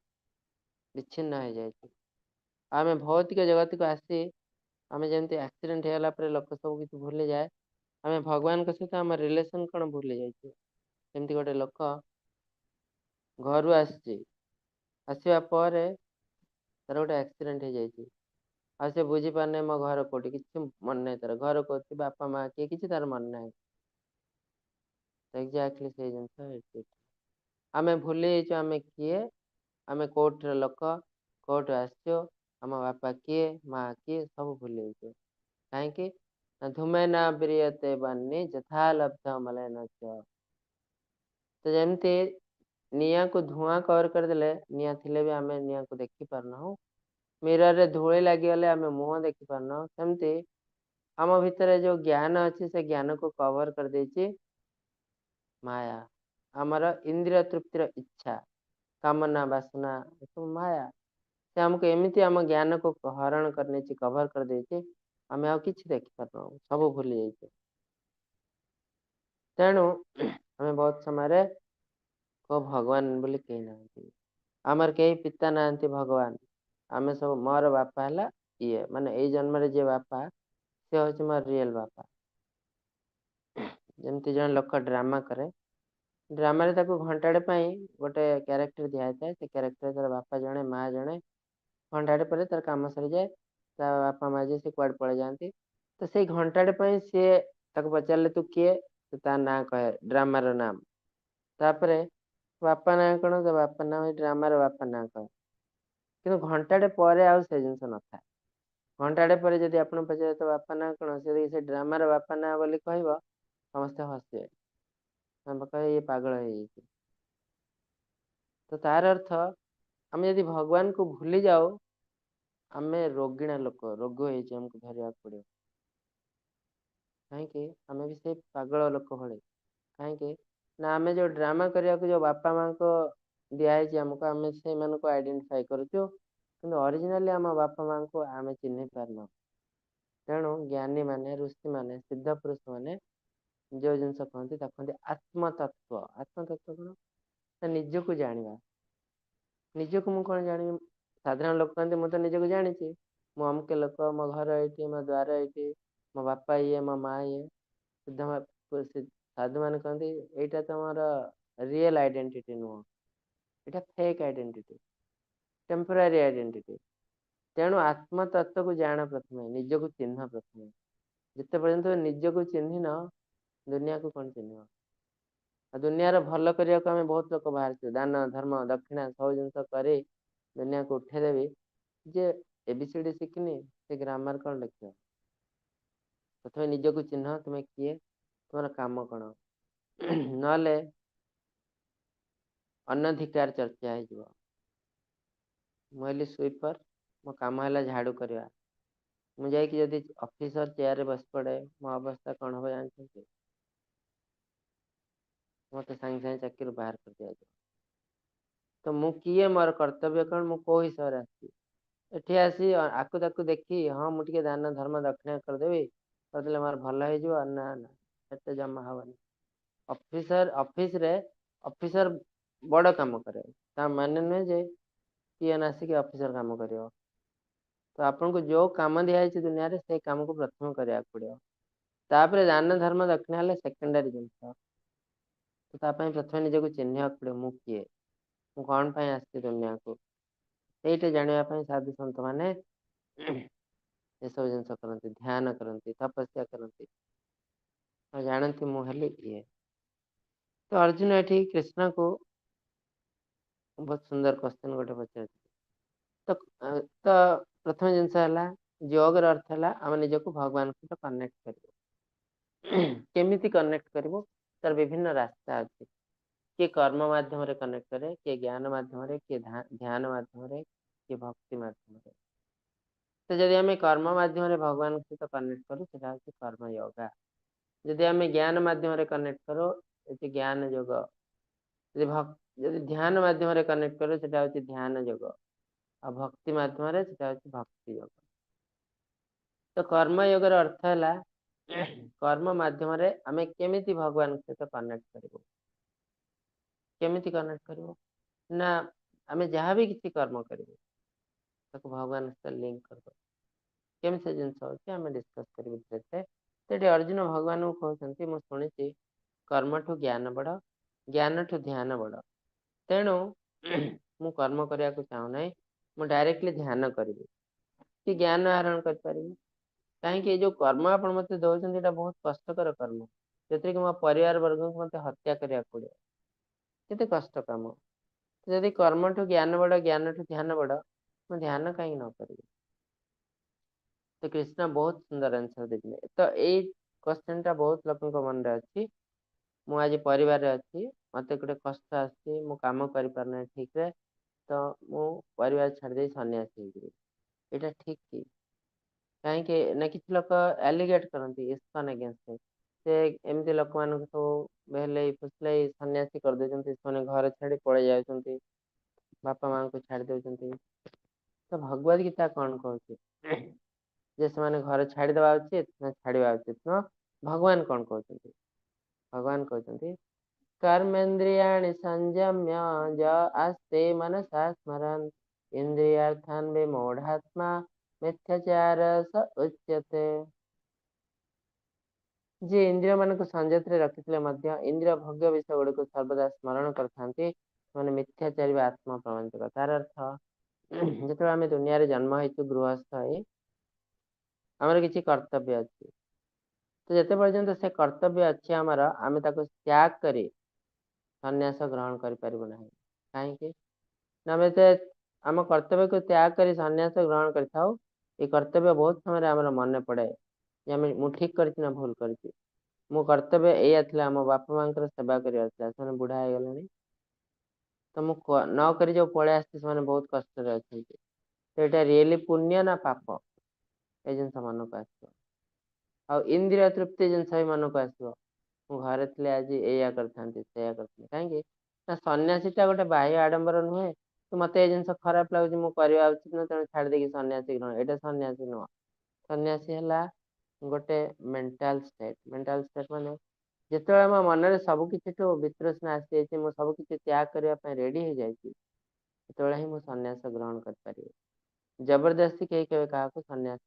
S2: विच्छिन्न हो जाए आम भौतिक जगत को आसी आम जमी एक्सीडेंट होगा पर लोक सब किसी भूली जाए आम भगवान सहित आम रिलेशन कौन भूली जाए जमती गोटे लोक घर आसवा पर तार गोटे एक्सीडेंट हो जाए आ से बुझी पारना मो घर कौटी कि मन ना तार घर कौन बापा माँ किए कि तार मन ना एक्जाक्टली से जिन आम भूली आम किए आम कौट लोक कौट आसो आम बापा किए माँ किए सब भूली कहीं धूमे न ब्रियते बन्नी यथा लब्ध मलयन तो जमती निआ को धुआं कवर करदे निआ थिले भी आम निआ को देखी पारना मिरर रे धूली लगिगले आम मुह देखी पारना सेमती आम भितर जो ज्ञान अच्छी से ज्ञान को कवर कर देची माया आमर इंद्रिय तृप्तिर इच्छा कामना वासना सब माया से आमको एमती आम ज्ञान को हरण करने कवर कर देचे आम आ कि देखी पारना सब भूली जाइए तेणु आम बहुत समय को भगवान बोली कही ना आमर कई पिता ना भगवान आम सब मोर बापा है ये माने यही जन्म जे बापा से हूँ मोर रियल बापा ଯେମିତି ଜଣେ ଲୋକ ଡ୍ରାମା କରେ, ଡ୍ରାମାରେ ତାକୁ ଘଣ୍ଟାଟେ ପାଇଁ ଗୋଟେ କ୍ୟାରେକ୍ଟର ଦିଆଯାଇଥାଏ। ସେ କ୍ୟାରେକ୍ଟର ତାର ବାପା ଜଣେ, ମା ଜଣେ। ଘଣ୍ଟାଟେ ପରେ ତାର କାମ ସରିଯାଏ, ତା ବାପା ମା ଯିଏ ସେ କୁଆଡ଼େ ପଳେଇ ଯାଆନ୍ତି। ତ ସେଇ ଘଣ୍ଟାଟେ ପାଇଁ ସିଏ ତାକୁ ପଚାରିଲେ ତୁ କିଏ, ସେ ତା ନାଁ କହେ, ଡ୍ରାମାର ନାମ। ତାପରେ ବାପା ନାଁ କଣ, ତା ବାପା ନାଁ ଡ୍ରାମାର ବାପା ନାଁ କହେ। କିନ୍ତୁ ଘଣ୍ଟାଟେ ପରେ ଆଉ ସେ ଜିନିଷ ନଥାଏ। ଘଣ୍ଟାଟେ ପରେ ଯଦି ଆପଣ ପଚାରିବେ ତ ବାପା ନାଁ କଣ, ସେ ଯଦି ସେ ଡ୍ରାମାର ବାପା ନାଁ ବୋଲି କହିବ, ସମସ୍ତେ ହସିବେ, କହିବେ ଇଏ ପାଗଳ ହେଇଯାଇଛି। ତ ତାର ଅର୍ଥ, ଆମେ ଯଦି ଭଗବାନକୁ ଭୁଲି ଯାଉ, ଆମେ ରୋଗିଣା ଲୋକ, ରୋଗ ହେଇଛି, ଆମକୁ ଧରିବାକୁ ପଡ଼ିବ। କାହିଁକି? ଆମେ ବି ସେଇ ପାଗଳ ଲୋକ ଭଳି। କାହିଁକି ନା ଆମେ ଯୋଉ ଡ୍ରାମା କରିବାକୁ ଯୋଉ ବାପା ମାଙ୍କ ଦିଆହେଇଛି ଆମକୁ, ଆମେ ସେଇମାନଙ୍କୁ ଆଇଡେଣ୍ଟିଫାଇ କରୁଛୁ, କିନ୍ତୁ ଅରିଜିନାଲି ଆମ ବାପା ମାଙ୍କୁ ଆମେ ଚିହ୍ନି ପାରୁନାହୁଁ। ତେଣୁ ଜ୍ଞାନୀମାନେ, ଋଷିମାନେ, ସିଦ୍ଧ ପୁରୁଷମାନେ ଯୋଉ ଜିନିଷ କହନ୍ତି ତାକୁ କହନ୍ତି ଆତ୍ମତତ୍ଵ। ଆତ୍ମତତ୍ଵ କଣ? ନା ନିଜକୁ ଜାଣିବା। ନିଜକୁ ମୁଁ କଣ ଜାଣିବି? ସାଧାରଣ ଲୋକ କହନ୍ତି ମୁଁ ତ ନିଜକୁ ଜାଣିଛି, ମୁଁ ଅମୁକ ଲୋକ, ମୋ ଘର ଏଇଠି, ମୋ ଦ୍ୱାର ଏଇଠି, ମୋ ବାପା ଇଏ, ମୋ ମା ଇଏ। ସାଧୁମାନେ କହନ୍ତି ଏଇଟା ତମର ରିଏଲ ଆଇଡେଣ୍ଟିଟି ନୁହଁ, ଏଇଟା ଫେକ୍ ଆଇଡେଣ୍ଟିଟି, ଟେମ୍ପୋରାରୀ ଆଇଡେଣ୍ଟିଟି। ତେଣୁ ଆତ୍ମତତ୍ଵକୁ ଜାଣ ପ୍ରଥମେ, ନିଜକୁ ଚିହ୍ନ ପ୍ରଥମେ। ଯେତେ ପର୍ଯ୍ୟନ୍ତ ନିଜକୁ ଚିହ୍ନିନ, ଦୁନିଆକୁ କଣ ଚିହ୍ନିବ? ଆଉ ଦୁନିଆର ଭଲ କରିବାକୁ ଆମେ ବହୁତ ଲୋକ ବାହାରିଛୁ, ଦାନ, ଧର୍ମ, ଦକ୍ଷିଣା ସବୁ ଜିନିଷ କରି ଦୁନିଆକୁ ଉଠେଇଦେବି। ଯେ ABCD ଶିଖିନି, ସେ ଗ୍ରାମାର କଣ ଲେଖିବ? ପ୍ରଥମେ ନିଜକୁ ଚିହ୍ନ, ତୁମେ କିଏ, ତୁମର କାମ କଣ। ନହେଲେ ଅନଧିକାର ଚର୍ଚ୍ଚା ହେଇଯିବ। ମୁଁ ହେଲି ସୁଇପର, ମୋ କାମ ହେଲା ଝାଡୁ କରିବା। ମୁଁ ଯାଇକି ଯଦି ଅଫିସର ଚେୟାରରେ ବସି ପଡେ, ମୋ ଅବସ୍ଥା କଣ ହବ ଜାଣିଛନ୍ତି? ମତେ ସାଙ୍ଗେ ସାଙ୍ଗେ ଚାକିରିରୁ ବାହାର କରିଦିଆଯିବ। ତ ମୁଁ କିଏ, ମୋର କର୍ତ୍ତବ୍ୟ କଣ, ମୁଁ କୋଉ ହିସାବରେ ଆସିଛି? ଏଠି ଆସି ଆକୁ ତାକୁ ଦେଖି, ହଁ ମୁଁ ଟିକେ ଦାନ, ଧର୍ମ, ଦକ୍ଷିଣା କରିଦେବି, କରିଦେଲେ ମୋର ଭଲ ହେଇଯିବ, ନା ନା, ଏତେ ଜମା ହବନି। ଅଫିସରେ ଅଫିସର ବଡ କାମ କରେ, ତା ମାନେ ନୁହେଁ ଯେ ପିଅନ ଆସିକି ଅଫିସର କାମ କରିବ। ତ ଆପଣଙ୍କୁ ଯୋଉ କାମ ଦିଆଯାଇଛି ଦୁନିଆରେ, ସେଇ କାମକୁ ପ୍ରଥମେ କରିବାକୁ ପଡିବ। ତାପରେ ଦାନ, ଧର୍ମ, ଦକ୍ଷିଣା ହେଲେ ସେକେଣ୍ଡାରୀ ଜିନିଷ। ତ ତା ପାଇଁ ପ୍ରଥମେ ନିଜକୁ ଚିହ୍ନିବାକୁ ପଡିବ, ମୁଁ କିଏ, ମୁଁ କଣ ପାଇଁ ଆସିଛି ଦୁନିଆକୁ। ସେଇଟା ଜାଣିବା ପାଇଁ ସାଧୁ ସନ୍ଥ ମାନେ ଏସବୁ ଜିନିଷ କରନ୍ତି, ଧ୍ୟାନ କରନ୍ତି, ତପସ୍ୟା କରନ୍ତି, ଆଉ ଜାଣନ୍ତି ମୁଁ ହେଲି ଇଏ। ତ ଅର୍ଜୁନ ଏଠି କୃଷ୍ଣଙ୍କୁ ବହୁତ ସୁନ୍ଦର କ୍ୱେଶ୍ଚନ ଗୋଟେ ପଚାରିଥିଲେ। ତ ପ୍ରଥମ ଜିନିଷ ହେଲା, ଯୋଗର ଅର୍ଥ ହେଲା ଆମେ ନିଜକୁ ଭଗବାନଙ୍କ ସହିତ କନେକ୍ଟ କରିବୁ। କେମିତି କନେକ୍ଟ କରିବୁ? ତାର ବିଭିନ୍ନ ରାସ୍ତା ଅଛି। କିଏ କର୍ମ ମାଧ୍ୟମରେ କନେକ୍ଟ କରେ, କିଏ ଜ୍ଞାନ ମାଧ୍ୟମରେ, କିଏ ଧ୍ୟାନ ମାଧ୍ୟମରେ, କିଏ ଭକ୍ତି ମାଧ୍ୟମରେ। ତ ଯଦି ଆମେ କର୍ମ ମାଧ୍ୟମରେ ଭଗବାନଙ୍କ ସହିତ କନେକ୍ଟ କରୁ, ସେଟା ହଉଛି କର୍ମ ଯୋଗ। ଯଦି ଆମେ ଜ୍ଞାନ ମାଧ୍ୟମରେ କନେକ୍ଟ କରୁ, ଏଠି ଜ୍ଞାନ ଯୋଗ। ଯଦି ଧ୍ୟାନ ମାଧ୍ୟମରେ କନେକ୍ଟ କରୁ, ସେଟା ହଉଛି ଧ୍ୟାନ ଯୋଗ। ଆଉ ଭକ୍ତି ମାଧ୍ୟମରେ ସେଟା ହଉଛି ଭକ୍ତି ଯୋଗ। ତ କର୍ମଯୋଗର ଅର୍ଥ ହେଲା, କର୍ମ ମାଧ୍ୟମରେ ଆମେ କେମିତି ଭଗବାନଙ୍କ ସହିତ କନେକ୍ଟ କରିବୁ। କେମିତି କନେକ୍ଟ କରିବୁ? ନା ଆମେ ଯାହାବି କିଛି କର୍ମ କରିବୁ, ତାକୁ ଭଗବାନ ସହିତ ଲିଙ୍କ କରିବୁ। କେମିତି ସେ ଜିନିଷ ହଉଛି ଆମେ ଡିସ୍କସ କରିବୁ ଧୀରେ। ସେଠି ଅର୍ଜୁନ ଭଗବାନଙ୍କୁ କହୁଛନ୍ତି, ମୁଁ ଶୁଣିଛି କର୍ମଠୁ ଜ୍ଞାନ ବଡ, ଜ୍ଞାନଠୁ ଧ୍ୟାନ ବଡ। ତେଣୁ ମୁଁ କର୍ମ କରିବାକୁ ଚାହୁଁନାହିଁ, ମୁଁ ଡାଇରେକ୍ଟଲି ଧ୍ୟାନ କରିବି, କି ଜ୍ଞାନ ଆହରଣ କରିପାରିବି। କାହିଁକି? ଏଇ ଯୋଉ କର୍ମ ଆପଣ ମତେ ଦଉଛନ୍ତି, ଏଇଟା ବହୁତ କଷ୍ଟକର କର୍ମ, ସେଥିରେ କି ମୋ ପରିବାର ବର୍ଗଙ୍କୁ ମତେ ହତ୍ୟା କରିବାକୁ ପଡିବ। କେତେ କଷ୍ଟ କାମ। ଯଦି କର୍ମଠୁ ଜ୍ଞାନ ବଡ, ଜ୍ଞାନଠୁ ଧ୍ୟାନ ବଡ, ମୁଁ ଧ୍ୟାନ କାହିଁକି ନ କରିବି? ତ କୃଷ୍ଣ ବହୁତ ସୁନ୍ଦର ଆନ୍ସର ଦେଇଥିଲେ। ତ ଏଇ କ୍ୱେଶ୍ଚନ ଟା ବହୁତ ଲୋକଙ୍କ ମନରେ ଅଛି। ମୁଁ ଆଜି ପରିବାରରେ ଅଛି, ମତେ ଗୋଟେ କଷ୍ଟ ଆସିଛି, ମୁଁ କାମ କରିପାରୁନାହିଁ ଠିକରେ, ତ ମୁଁ ପରିବାର ଛାଡି ଦେଇ ସନ୍ନ୍ୟାସୀ ହେଇଯିବି, ଏଇଟା ଠିକ କି? କାହିଁକି ନା କିଛି ଲୋକ ଆଲିଗେଟ କରନ୍ତି ଇସ୍କନ ଏଗେନଷ୍ଟରେ। ସେ ଏମିତି ଲୋକମାନଙ୍କୁ ସବୁ ଭେଲେଇ ଫୁସଲେଇ ସନ୍ୟାସୀ କରିଦେଉଛନ୍ତି, ସେମାନେ ଘର ଛାଡି ପଳେଇ ଯାଉଛନ୍ତି, ବାପା ମାଙ୍କୁ ଛାଡି ଦଉଛନ୍ତି। ତ ଭଗବତ ଗୀତା କଣ କହୁଛି? ଯେ ସେମାନେ ଘରେ ଛାଡିଦବା ଉଚିତ ନା ଛାଡିବା ଉଚିତ ନୁହଁ? ଭଗବାନ କଣ କହୁଛନ୍ତି? ଭଗବାନ କହୁଛନ୍ତି, कर्मेन्द्रियाणि संयम्य ज आस्ते मनसा स्मरन् इंद्रियार्थान् विमूढात्मा मिथ्याचार स उच्यते। ଯିଏ ଇନ୍ଦ୍ରିୟ ମାନଙ୍କୁ ସଂଯତରେ ରଖିଥିଲେ ମଧ୍ୟ ଇନ୍ଦ୍ରିୟ ଭୋଗ୍ୟ ବିଷୟ ଗୁଡିକୁ ସର୍ବଦା ସ୍ମରଣ କରିଥାନ୍ତି ସେମାନେ ମିଥ୍ୟାଚାରୀ ବା ଆତ୍ମ ପ୍ରବଞ୍ଚକ। ତାର ଅର୍ଥ ଯେତେବେଳେ ଆମେ ଦୁନିଆରେ ଜନ୍ମ ହେଇଛୁ ଗୃହସ୍ଥ ହେଇ ଆମର କିଛି କର୍ତ୍ତବ୍ୟ ଅଛି, ତ ଯେତେ ପର୍ଯ୍ୟନ୍ତ ସେ କର୍ତ୍ତବ୍ୟ ଅଛି ଆମର ଆମେ ତାକୁ ତ୍ୟାଗ କରି ସନ୍ନ୍ୟାସ ଗ୍ରହଣ କରିପାରିବୁ ନାହିଁ। କାହିଁକି ନା ଆମେ ଆମ କର୍ତ୍ତବ୍ୟକୁ ତ୍ୟାଗ କରି ସନ୍ନ୍ୟାସ ଗ୍ରହଣ କରିଥାଉ, ଏ କର୍ତ୍ତବ୍ୟ ବହୁତ ସମୟରେ ଆମର ମନେ ପଡେ ଯେ ମୁଁ ଠିକ କରିଛି ନା ଭୁଲ କରିଛି। ମୋ କର୍ତ୍ତବ୍ୟ ଏଇଆ ଥିଲା, ମୋ ବାପା ମାଙ୍କର ସେବା କରିବାର ଥିଲା, ସେମାନେ ବୁଢା ହେଇଗଲେଣି, ତ ମୁଁ ନ କରି ଯୋଉ ପଳେଇ ଆସିଛି ସେମାନେ ବହୁତ କଷ୍ଟରେ ଅଛନ୍ତି, ତ ଏଇଟା ରିଏଲି ପୁଣ୍ୟ ନା ପାପ ଏ ଜିନିଷ ମନକୁ ଆସିବ। ଆଉ ଇନ୍ଦ୍ରିୟ ତୃପ୍ତି ଜିନିଷ ବି ମନକୁ ଆସିବ, ମୁଁ ଘରେ ଥିଲେ ଆଜି ଏଇଆ କରିଥାନ୍ତି ସେଇଆ କରିଥାନ୍ତି। କାହିଁକି ନା ସନ୍ନ୍ୟାସୀଟା ଗୋଟେ ବାହ୍ୟ ଆଡମ୍ବର ନୁହେଁ ତ ମତେ ଏ ଜିନିଷ ଖରାପ ଲାଗୁଛି ମୁଁ କରିବା ଉଚିତ ନୁହେଁ ତେଣୁ ଛାଡି ଦେଇକି ସନ୍ନ୍ୟାସୀ ଗ୍ରହଣ, ଏଇଟା ସନ୍ନ୍ୟାସୀ ନୁହଁ। ସନ୍ନ୍ୟାସୀ ହେଲା ଗୋଟେ ମେଣ୍ଟାଲ ଷ୍ଟେଟ ମାନେ ଯେତେବେଳେ ଆମ ମନରେ ସବୁ କିଛିଠୁ ବିତୃଷ୍ଣା ଆସିଯାଇଛି, ମୁଁ ସବୁ କିଛି ତ୍ୟାଗ କରିବା ପାଇଁ ରେଡି ହେଇଯାଇଛି, ସେତେବେଳେ ହିଁ ମୁଁ ସନ୍ନ୍ୟାସ ଗ୍ରହଣ କରିପାରିବି। ଜବରଦସ୍ତି କେହି କେବେ କାହାକୁ ସନ୍ନ୍ୟାସ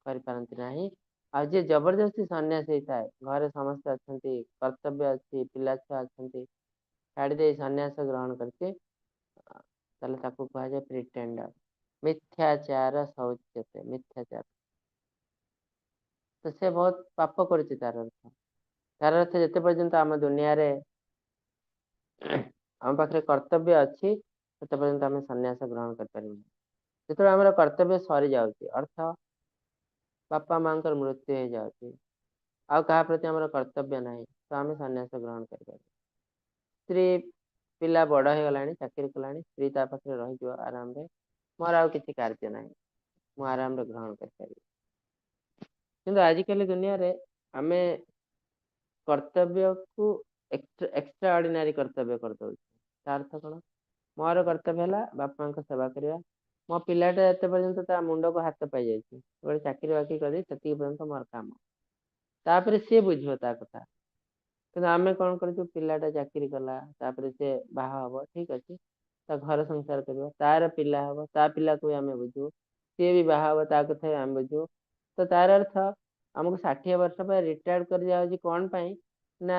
S2: କରିପାରନ୍ତି ନାହିଁ। ଆଉ ଯିଏ ଜବରଦସ୍ତି ସନ୍ନ୍ୟାସ ହେଇଥାଏ, ଘରେ ସମସ୍ତେ ଅଛନ୍ତି, କର୍ତ୍ତବ୍ୟ ଅଛି, ପିଲାଛୁଆ ଅଛନ୍ତି, ଛାଡ଼ି ଦେଇ ସନ୍ନ୍ୟାସ ଗ୍ରହଣ କରିଛି, ତାହେଲେ ତାକୁ କୁହାଯାଏ ପ୍ରିଟେଣ୍ଡର, ମିଥ୍ୟାଚାର ଶୌଚ୍ୟତେ, ମିଥ୍ୟାଚାର। ତ ସେ ବହୁତ ପାପ କରୁଛି। ତାର ଅର୍ଥ ଯେତେ ପର୍ଯ୍ୟନ୍ତ ଆମ ଦୁନିଆରେ ଆମ ପାଖରେ କର୍ତ୍ତବ୍ୟ ଅଛି ସେତେ ପର୍ଯ୍ୟନ୍ତ ଆମେ ସନ୍ନ୍ୟାସ ଗ୍ରହଣ କରିପାରିବୁନି। ଯେତେବେଳେ ଆମର କର୍ତ୍ତବ୍ୟ ସରିଯାଉଛି, ଅର୍ଥ ବାପା ମାଙ୍କର ମୃତ୍ୟୁ ହେଇଯାଉଛି, ଆଉ କାହା ପ୍ରତି ଆମର କର୍ତ୍ତବ୍ୟ ନାହିଁ, ତ ଆମେ ସନ୍ନ୍ୟାସ ଗ୍ରହଣ କରିପାରିବୁ। ସ୍ତ୍ରୀ ପିଲା ବଡ ହେଇଗଲାଣି, ଚାକିରି କଲାଣି, ସ୍ତ୍ରୀ ତା ପାଖରେ ରହିଯିବ ଆରାମରେ, ମୋର ଆଉ କିଛି କାର୍ଯ୍ୟ ନାହିଁ, ମୁଁ ଆରାମରେ ଗ୍ରହଣ କରିପାରିବି। କିନ୍ତୁ ଆଜିକାଲି ଦୁନିଆରେ ଆମେ କର୍ତ୍ତବ୍ୟକୁ ଏକ୍ସଟ୍ରା ଅର୍ଡିନାରୀ କର୍ତ୍ତବ୍ୟ କରିଦଉଛୁ। ତା ଅର୍ଥ କଣ? ମୋର କର୍ତ୍ତବ୍ୟ ହେଲା ବାପା ମାଙ୍କ ସେବା କରିବା, ମୋ ପିଲାଟା ଯେତେ ପର୍ଯ୍ୟନ୍ତ ତା ମୁଣ୍ଡକୁ ହାତ ପାଇଯାଇଛି, ଗୋଟେ ଚାକିରି ବାକିରି କରି ସେତିକି ପର୍ଯ୍ୟନ୍ତ ମୋର କାମ, ତାପରେ ସିଏ ବୁଝିବ ତା କଥା। କିନ୍ତୁ ଆମେ କଣ କରୁଛୁ, ପିଲାଟା ଚାକିରି କଲା, ତାପରେ ସେ ବାହା ହବ, ଠିକ ଅଛି, ତା ଘର ସଂସାର କରିବ, ତାର ପିଲା ହବ, ତା ପିଲାକୁ ବି ଆମେ ବୁଝିବୁ, ସିଏ ବି ବାହା ହବ, ତା କଥା ବି ଆମେ ବୁଝିବୁ। ତ ତାର ଅର୍ଥ ଆମକୁ 60 ବର୍ଷ ପରେ ରିଟାୟାର୍ଡ କରି ଦିଆଯାଉଛି କଣ ପାଇଁ ନା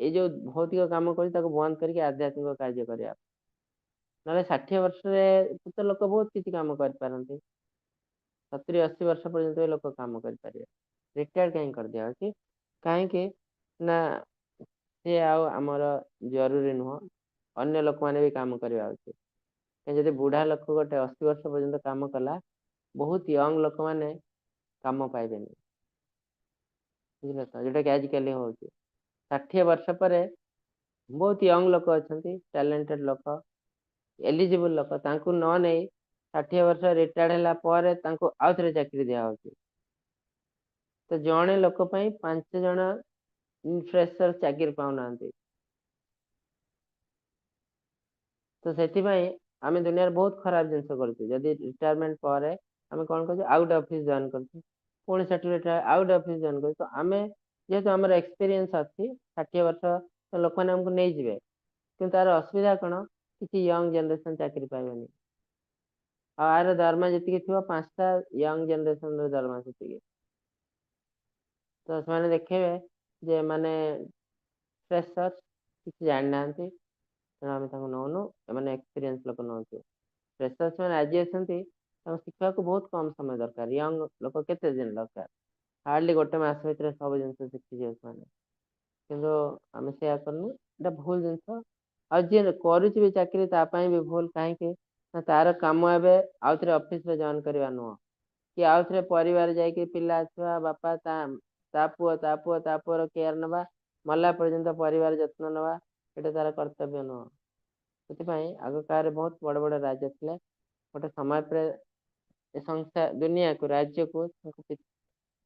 S2: ଏଇ ଯୋଉ ଭୌତିକ କାମ କରି ତାକୁ ବନ୍ଦ କରିକି ଆଧ୍ୟାତ୍ମିକ କାର୍ଯ୍ୟ କରିବା। ନହେଲେ 60 ବର୍ଷରେ ତ ଲୋକ ବହୁତ କିଛି କାମ କରିପାରନ୍ତି, 70-80 ବର୍ଷ ପର୍ଯ୍ୟନ୍ତ ବି ଲୋକ କାମ କରିପାରିବେ। ରିଟାୟାର୍ଡ କାହିଁ କରିଦିଆଯାଉଛି? କାହିଁକି ନା ସେ ଆଉ ଆମର ଜରୁରୀ ନୁହଁ, ଅନ୍ୟ ଲୋକମାନେ ବି କାମ କରିବା ଉଚିତ। ଯଦି ବୁଢା ଲୋକ ଗୋଟେ 80 ବର୍ଷ ପର୍ଯ୍ୟନ୍ତ କାମ କଲା, ବହୁତ ୟଙ୍ଗ ଲୋକମାନେ କାମ ପାଇବେନି, ବୁଝିଲେ ତ, ଯୋଉଟା କି ଆଜିକାଲି ହଉଛି। 60 ବର୍ଷ ପରେ ବହୁତ ୟଙ୍ଗ ଲୋକ ଅଛନ୍ତି, ଟ୍ୟାଲେଣ୍ଟେଡ ଲୋକ, ଏଲିଜିବଲ ଲୋକ, ତାଙ୍କୁ ନ ନେଇ 60 ବର୍ଷ ରିଟାୟାର୍ଡ ହେଲା ପରେ ତାଙ୍କୁ ଆଉ ଥରେ ଚାକିରି ଦିଆହଉଛି। ତ ଜଣେ ଲୋକ ପାଇଁ 5 ଜଣ ଫ୍ରେଶର ଚାକିରି ପାଉନାହାନ୍ତି। ତ ସେଥିପାଇଁ ଆମେ ଦୁନିଆରେ ବହୁତ ଖରାପ ଜିନିଷ କରୁଛୁ। ଯଦି ରିଟାୟାରମେଣ୍ଟ ପରେ ଆମେ କଣ କରୁଛୁ, ଆଉ ଗୋଟେ ଅଫିସ ଜଏନ କରୁଛୁ, ପୁଣି ସେଠୁ ରିଟାୟାର ଆଉ ଗୋଟେ ଅଫିସ ଜଏନ କରୁଛୁ। ତ ଆମେ ଯେହେତୁ ଆମର ଏକ୍ସପିରିଏନ୍ସ ଅଛି, 60 ବର୍ଷ ତ ଲୋକମାନେ ଆମକୁ ନେଇଯିବେ, କିନ୍ତୁ ତାର ଅସୁବିଧା କଣ, କିଛି ୟଙ୍ଗ ଜେନେରେସନ ଚାକିରି ପାଇବେନି। ଆଉ ଆର ଦରମା ଯେତିକି ଥିବ, 5ଟା ୟଙ୍ଗ ଜେନେରେସନ ର ଦରମା ସେତିକି। ତ ସେମାନେ ଦେଖେଇବେ ଯେ ଏମାନେ ଫ୍ରେଶର, କିଛି ଜାଣିନାହାନ୍ତି, ତେଣୁ ଆମେ ତାଙ୍କୁ ନଉନୁ, ଏମାନେ ଏକ୍ସପିରିଏନ୍ସ ଲୋକ ନଉଛୁ। ଫ୍ରେଶର୍ସ ମାନେ ଆଜି ଅଛନ୍ତି, ତାଙ୍କୁ ଶିଖିବାକୁ ବହୁତ କମ ସମୟ ଦରକାର, ୟଙ୍ଗ ଲୋକ କେତେ ଦିନ ଦରକାର, ହାର୍ଡଲି 1 ମାସ ଭିତରେ ସବୁ ଜିନିଷ ଶିଖିଯିବେ ସେମାନେ। କିନ୍ତୁ ଆମେ ସେଇଆ କରୁନୁ, ଏଇଟା ଭୁଲ ଜିନିଷ। ଆଉ ଯିଏ କରୁଛି ବି ଚାକିରି ତା ପାଇଁ ବି ଭୁଲ। କାହିଁକି ନା ତାର କାମ ଏବେ ଆଉଥରେ ଅଫିସରେ ଜଏନ କରିବା ନୁହଁ, କି ଆଉଥରେ ପରିବାର ଯାଇକି ପିଲା ଛୁଆ ବାପା ତା ପୁଅ ତା ପୁଅ ତା ପୁଅର କେୟାର ନବା, ମଲା ପର୍ଯ୍ୟନ୍ତ ପରିବାର ଯତ୍ନ ନବା, ଏଇଟା ତାର କର୍ତ୍ତବ୍ୟ ନୁହଁ। ସେଥିପାଇଁ ଆଗ କାଳରେ ବହୁତ ବଡ ବଡ ରାଜା ଥିଲେ, ଗୋଟେ ସମାଜରେ ଏ ଦୁନିଆକୁ ରାଜ୍ୟକୁ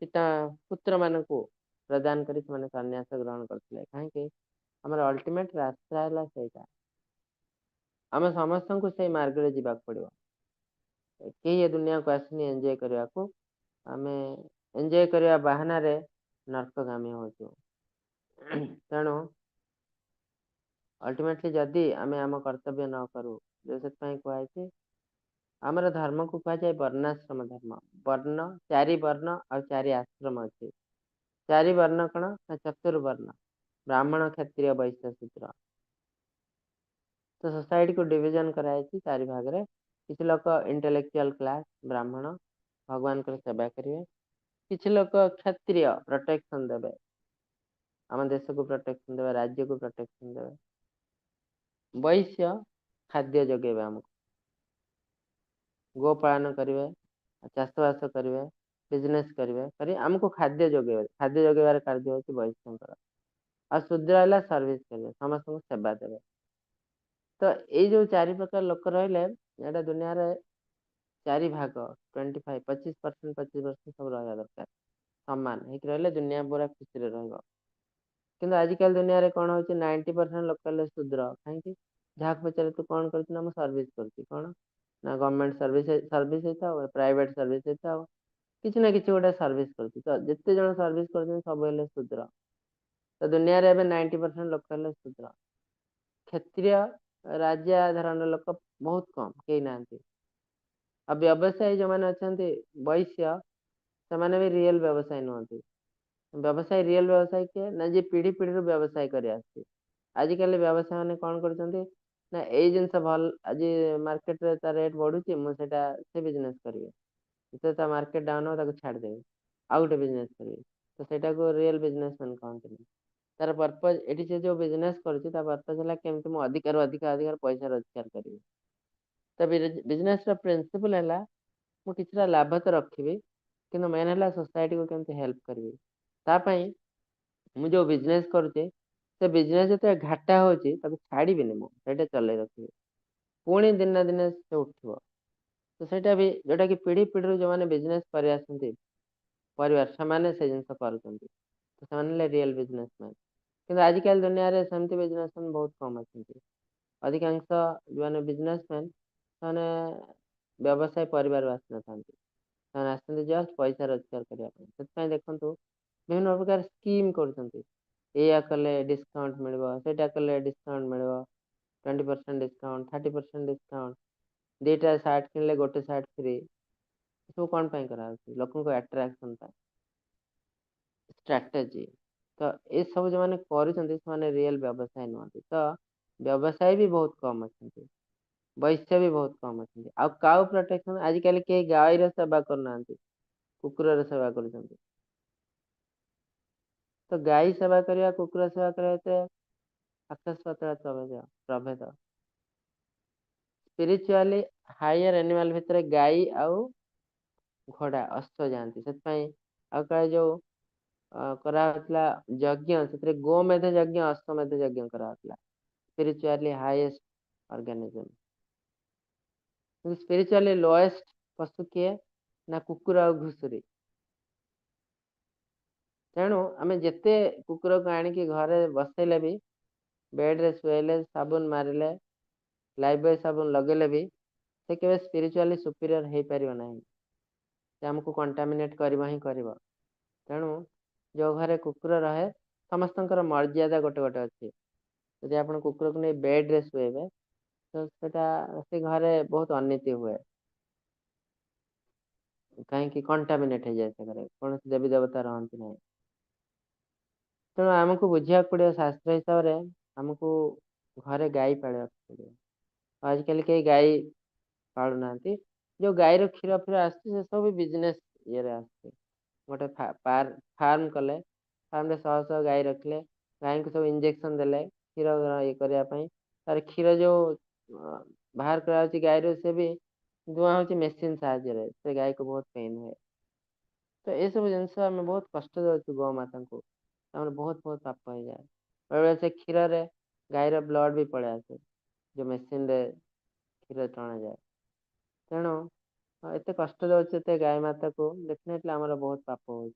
S2: ପିତା ପୁତ୍ର ମାନଙ୍କୁ ପ୍ରଦାନ କରି ସେମାନେ ସନ୍ନ୍ୟାସ ଗ୍ରହଣ କରିଥିଲେ। କାହିଁକି? ଆମର ଅଲଟିମେଟ ରାସ୍ତା ହେଲା ସେଇଟା, ଆମେ ସମସ୍ତଙ୍କୁ ସେଇ ମାର୍ଗରେ ଯିବାକୁ ପଡିବ। କେହି ଏ ଦୁନିଆକୁ ଆସିନି ଏନ୍ଜୟ କରିବାକୁ, ଆମେ ଏନ୍ଜୟ କରିବା ବାହାନାରେ ନର୍କଗାମୀ ହଉଛୁ। ତେଣୁ ଅଲଟିମେଟଲି ଯଦି ଆମେ ଆମ କର୍ତ୍ତବ୍ୟ ନ କରୁ, ସେଥିପାଇଁ କୁହାଯାଇଛି ଆମର ଧର୍ମକୁ କୁହାଯାଏ ବର୍ଣ୍ଣାଶ୍ରମ ଧର୍ମ। ବର୍ଣ୍ଣ 4 ବର୍ଣ୍ଣ ଆଉ 4 ଆଶ୍ରମ ଅଛି। चारि वर्ण कण ना चतुर्वर्ण ब्राह्मण क्षत्रिय वैश्य शूद्र। तो सोसाइटी को डिविजन कराई चारि भाग रे। किसी लोक इंटेलेक्चुअल क्लास ब्राह्मण भगवान को सेवा करेंगे, किसी लोक क्षत्रिय प्रोटेक्शन देवे, आम देश को प्रोटेक्शन देवे, राज्य को प्रोटेक्शन देवे। वैश्य खाद्य जगेबे, आमको गोपालन करेंगे, चाषबास करेंगे, बिजनेस करेंगे, आमको खाद्य जगेबे। खाद्य जगेबार कार्य होची वैश्यंकर। आ शूद्र है सर्विस करेंगे, समस्त सेवा देवे। तो ये जो चारि प्रकार लोक रहिले एटा दुनिया रे चारि भाग 25 25% 25% सब रहा दरकार समान एक रहिले दुनिया पूरा खुशी रे रहबो। किंतु आजिकल दुनिया रे कौन होची 90% लोक कहले शूद्र कहीं जहाँ पचारे तू कौन करती ना सर्विस करती कौन ना गवर्नमेंट सर्विस सर्विस होता हो प्राइवेट सर्विस होता हो किसी ना किसी गोटे सर्विस करती। तो जिते जन सर्विस कर सब हेले शूद्र। तो दुनिया रे 90% लोक हेले शूद्र। क्षत्रिय राजा धरण लोक बहुत कम कहीं ना। आ व्यवसायी जो मैंने अच्छा वैश्य से भी रियल व्यवसाय नुहति। व्यवसाय रियल व्यवसाय किए ना जी पीढ़ी पीढ़ी व्यवसाय कर आजिकल व्यवसाय मैंने कौन कर ना यही जिनस भल आज मार्केट रे रेट बढ़ुची मुझे से बिजनेस करेंगे तो मार्केट डाउन हो छाड़देवी आउ गोटे बिजनेस करेंगे तो सेटा को रियल बिजनेसमैन कहते हैं। तार पर्पज ये से जो बिजनेस पर्पज है केमती मुझे अधिकार अधिकार अधिकार पैसा रोजगार करी। तो बिजनेस प्रिंसिपल है मुझे किसी लाभ तो रखी कि मेन है सोसाइटी को केमती हेल्प करी तापाई मुझे जो बिजनेस करुचे से बिजनेस जो घाटा होची छाड़ी मुझे चल रखी पुणी दिन ना दिन से उठो। तो सेटा भी जोटा कि पीढ़ी पीढ़ी जो मैंने बिजनेस कर परिवार से जिन कर रियल बिजनेसमैन। कि आजिकल दुनिया रे सेमती बिजनेसमैन बहुत कम अच्छे। अधिकांश जो मैंने बिजनेसमैन मैंने व्यवसाय परिवार आसी न आसते जस्ट पैसा रोजगार करने देखो विभिन्न प्रकार स्कीम कर कले डिस्काउंट मिलवा कले डिस्काउंट मिल 20% डिस्काउंट 30% डिस्काउंट दीटा सार्ट किनले गोटे सार्ट फ्री सब कौन करा लोक अट्राक्शन स्ट्राटेजी। तो ये सब जो मैंने कर रियल व्यवसाय नुहति। तो व्यवसाय भी बहुत कम अच्छे वैश्य भी बहुत कम अच्छे। आ काउ प्रोटेक्शन आजिकल कई गाଈ सेवा करना कुकुर सेवा कर। तो गाଈ सेवा करवा कुकुर सेवा करते आकाश पाताल प्रभेद। स्पिरिचुआली हायर एनिमल भितर गाई आउ घोड़ा अश्व जाती से जो कराला यज्ञ से गोमेध यज्ञ अश्वमेध यज्ञ कराला स्पिरिचुआली हाईएस्ट ऑर्गेनिज्म। स्पिरिचुआली लोएस्ट पशु किए ना कुकुर आ घुषुरी। तेणु आम जिते कुकुर को आणिकी घरे बसैले भी बेड रे शुएले साबुन मारिले लाइफ बॉय साबुन लगेले भी से केवल स्पिरिचुआली सुपीरियर हो पार ना आमको कंटामिनेट करवा ही कर। तेणु जो घरे कुकुर रहे समस्त मर्यादा गोटे गोटे अच्छी। यदि आप कुकुर को नहीं बेड रे शुएबे तो से घरे बहुत अनिति हुए कहीं कंटामिनेट हो जाए से कौन देवी देवता रहती ना। तेणु आमको बुझा पड़ो शास्त्र हिसाब से आमको घरे गाई पाड़ा पड़ो। आजिकल कई गाई पालुना जो गाईर क्षीर फीर आस सब बिजनेस ये आस गोटे फार्म कले फार्म शह शह गाई रखिले गाई को सब इंजेक्शन देले क्षीर ये करने तार क्षीर जो बाहर करा गाई से भी धुआं हो मेसीन साहय से गाई को बहुत पेन हुए। तो ये सब जिनस आम बहुत कष्ट दे गौमाता को बहुत बहुत पाप हो जाए बेले से क्षीर गाईर ब्लड भी पड़े आसे जो मेसीन क्षीर टणा जाए। तेणु एत कष्ट दे गाय माता को डेफिनेटली आमर बहुत पाप हो।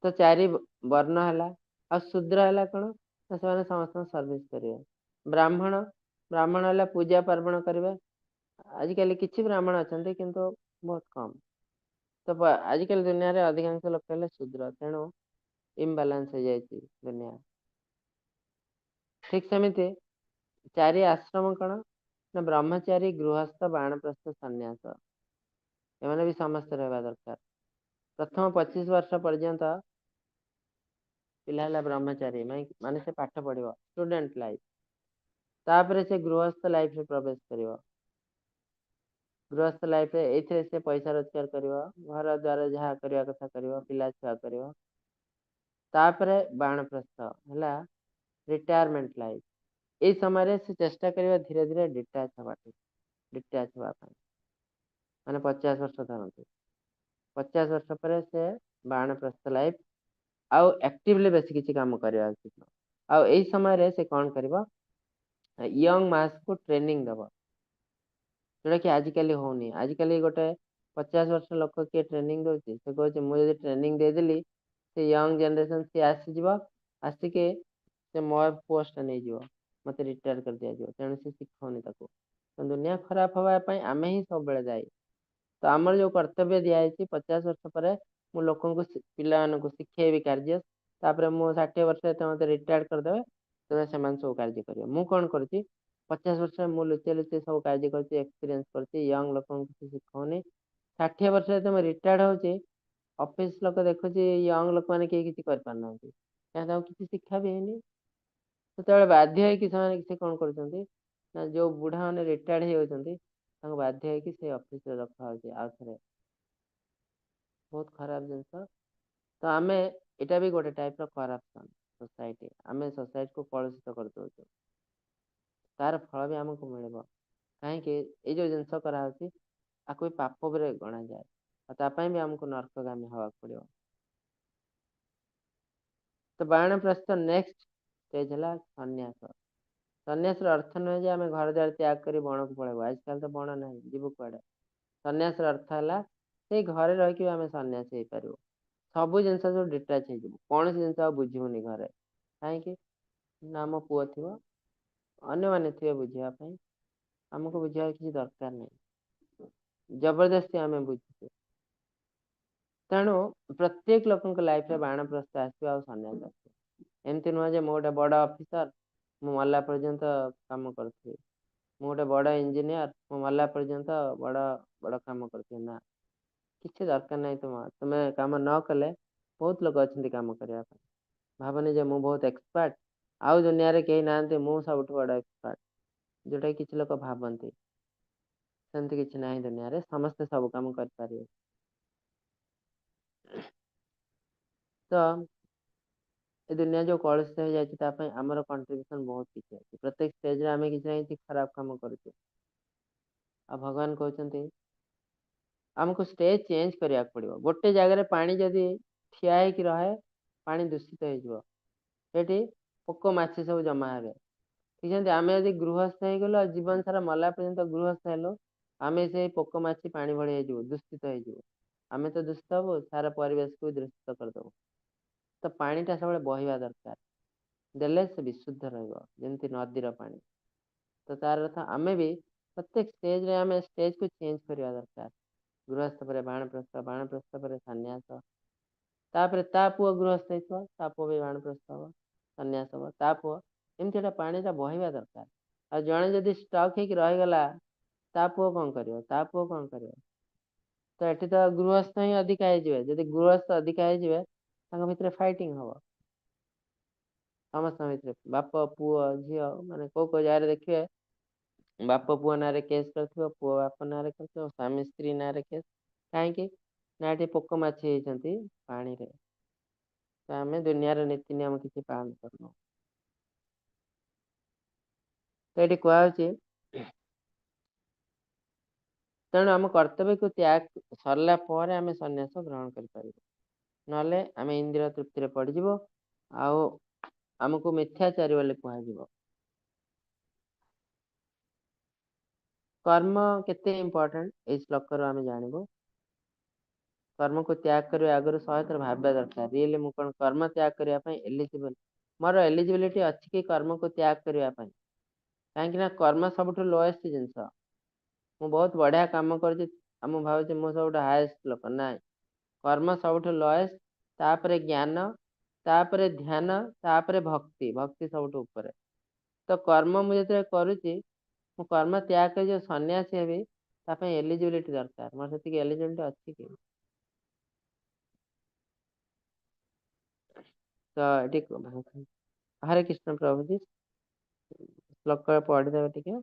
S2: तो चारि वर्ण है आ शूद्र है कौन से समस्त सर्विस करेंगे। ब्राह्मण ब्राह्मण है पूजा पार्वण करेंगे। आजिकल किसी ब्राह्मण अच्छा किंतु बहुत कम। तो आजिकल दुनिया रे अधिकांश लोक है शूद्र। तेणु इम्बालांस हो जाए दुनिया। ठीक सेमती चारि आश्रम कौन ना ब्रह्मचारी गृहस्थ बाणप्रस्थ सन्यास एमाने भी समस्त रहा दरकार। प्रथम 25 वर्ष पर्यंत पिला ହେଲା ब्रह्मचारी माने से पाठ पढ़िବ स्टूडेंट लाइफ तापर से गृहस्थ लाइफ रे प्रवेश करिवो गृहस्थ लाइफ रे एथे से पैसा रोजगार करिवो घर द्वार जहाँ करवा कथा करिवो पिला छुआ करिवो तापर बाणप्रस्थ हला रिटायरमेंट लाइफ ए समय रे से चेष्टा करिवो धीरे धीरे डिटैच हवा माने 50 वर्ष धरंतु 50 वर्ष पर से बाणप्रस्थ लाइफ आउ एक्टिवली बेसी किसी काम करवा उचित आउ एई समय रे से कौन करिवो यंग मास को ट्रेनिंग दबो जोटा कि आजिकल होनी आजिकल गोटे 50 वर्ष लोक किए ट्रेनिंग दौर से कहे मुझे ट्रेनिंग देदेली से यंग जनरेशन सी आसीज आसिके से मो पोस्ट नहीं मत रिटायर कर दिया तेणु से शिखौनी दुनिया खराब हाँपाई आम ही सब बेले जाए तो आमर जो कर्तव्य दिखाई 50 वर्ष पर मु लोक पिला शिखेबी कार्य तापर मु 60 वर्ष मत रिटायर करदे तेज से सब कार्य कर मु कौन कर 50 वर्ष मु लुचे लुचे सब कार्य कर एक्सपीरियंस कर यंग लोक शिखौनी 60 वर्ष तुम रिटायर्ड हो ऑफिस लोक देखुची यंग लोक मैंने किसी करना किसी शिक्षा भी है तो बाध्य से कौन कर जो बुढ़ा मैंने रिटायर्ड हो बाध्य से ऑफिस रखा आउ थे बहुत खराब जिनस तो आम यहाँ भी गोटे टाइप करप्शन सोसाइटी आम सोसाइटी को कलुषित कर दौ तार फल भी आमको मिल कहीं जो जिनस कराई आपको भी पाप भी गणा जाए भी आमको नर्कगामी हवा पड़ो तो बाणप्रस्थ नेक्स्ट स्टेज है सन्यास सन्यास अर्थ नुहे आम घर द्वार त्याग कर बण को पलैबू आजकल तो बण ना जीव कड़े सन्यास अर्थ है से घरे रही आम सन्यास हो पार सब जिन सब डिटाच हो कौन जिन बुझुनि घरे कहीं ना आम पुओ थी अन्य मैंने थे बुझापी आमको बुझा किसी दरकार नहीं जबरदस्ती आम बुझे तेणु प्रत्येक लोक लाइफ रे बाणप्रस्थ आसो सन्यास आस एमती नुह मो गोटे बड़ अफिसर मु मरला पर्यंत कम करी मु गोटे बड़ इंजीनियर मु मरला पर्यंत बड़ बड़ कम कर ना किसी दरकार नहीं तुम्हें कम न कले बहुत लोग अच्छा कम करने भावनी जे मु बहुत एक्सपर्ट आउ दुनिया रे कहीं ना मु सब बड़ एक्सपर्ट जोटा किसी लोग भावती सेमती किसी ना दुनिया रे समस्ते सब कम कर तो ये दुनिया जो कलुषित हो जाए आमर कंट्रीब्यूशन बहुत किसी अच्छे प्रत्येक स्टेज आम किसी ना किसी खराब कम करुचे भगवान कहते आमको स्टेज चेंज करने पड़ो गोटे जगह पानी जदि ठिया रहे पानी दूषित हो पोक माछी सब जमा हे ठीक आम यदि गृहस्थ हो गलु जीवन सारा मरला पर्यंत गृहस्थ हेलो आम से पोक माछी पानी भली हो दूषित हो आम तो दूषित हबू सारा परिवेश को भी दूषित करदेव तो पानीटा सब बहवा दरकार देले से विशुद्ध रमती नदीर पानी तो तार अर्थ आम भी प्रत्येक स्टेज रे आम स्टेज को चेंज करवा दरकार गृहस्थ पर बाणप्रस्थ पर सन्यास तापर ता पुओ गृहस्थ ता पुओ भी बाणप्रस्थ हम सन्यास हम ता पुओ एमती गोटे पानीटा बहवा दरकार आ जड़े जदि स्टक हो रहीगला ता पुओ कौन कर ता पुओ कौन कर तो ये तो गृहस्थ ही अधिका हो जब गृहस्थ अधिका हो भितर फाइटिंग हम समस्त भितर बाप पुओ झी माने को जगह देखिए बाप पुओ ना केस कर पुओ बाप ना कर स्वामी स्त्री ना केस कहीं ना ये पोक माछी होती पानी रे तो आम दुनिया नीति नियम किसी पालन करना तो ये कहुचे तेणु आम कर्तव्य को त्याग सरला आम सन्यास ग्रहण कर ना आम इंद्रिय तृप्ति पड़ज आमको मिथ्याचारी बोले कह कर्म केते इम्पोर्टेंट ये श्लोक आम जानबू कर्म को त्याग करने आगर 100 थर भाव दरकार रियली मुझे कौन कर्म त्याग करने एलिजिबल मोर एलिजिबिलिटी अच्छी कि कर्म को त्याग करने कहीं कर्म सब लोएस्ट जिनस मु बहुत बढ़िया कम कर भाव मु सब हाएस्ट लोक ना कर्म सब लोएस्ट तापर ज्ञान तापर ध्यान तापर भक्ति भक्ति सब ऊपर तो कर्म मुझे करुच्ची मु कर्म त्याग कर जो सन्यासी हेबी एलिजिबिलिटी दरकार मोर से एलिजिबिलिटी अच्छी कि ତ ଏଠି ହରେ କୃଷ୍ଣ ପ୍ରଭୁଜୀ ଶ୍ଲୋକ ପଢିଦେବେ ଟିକେ।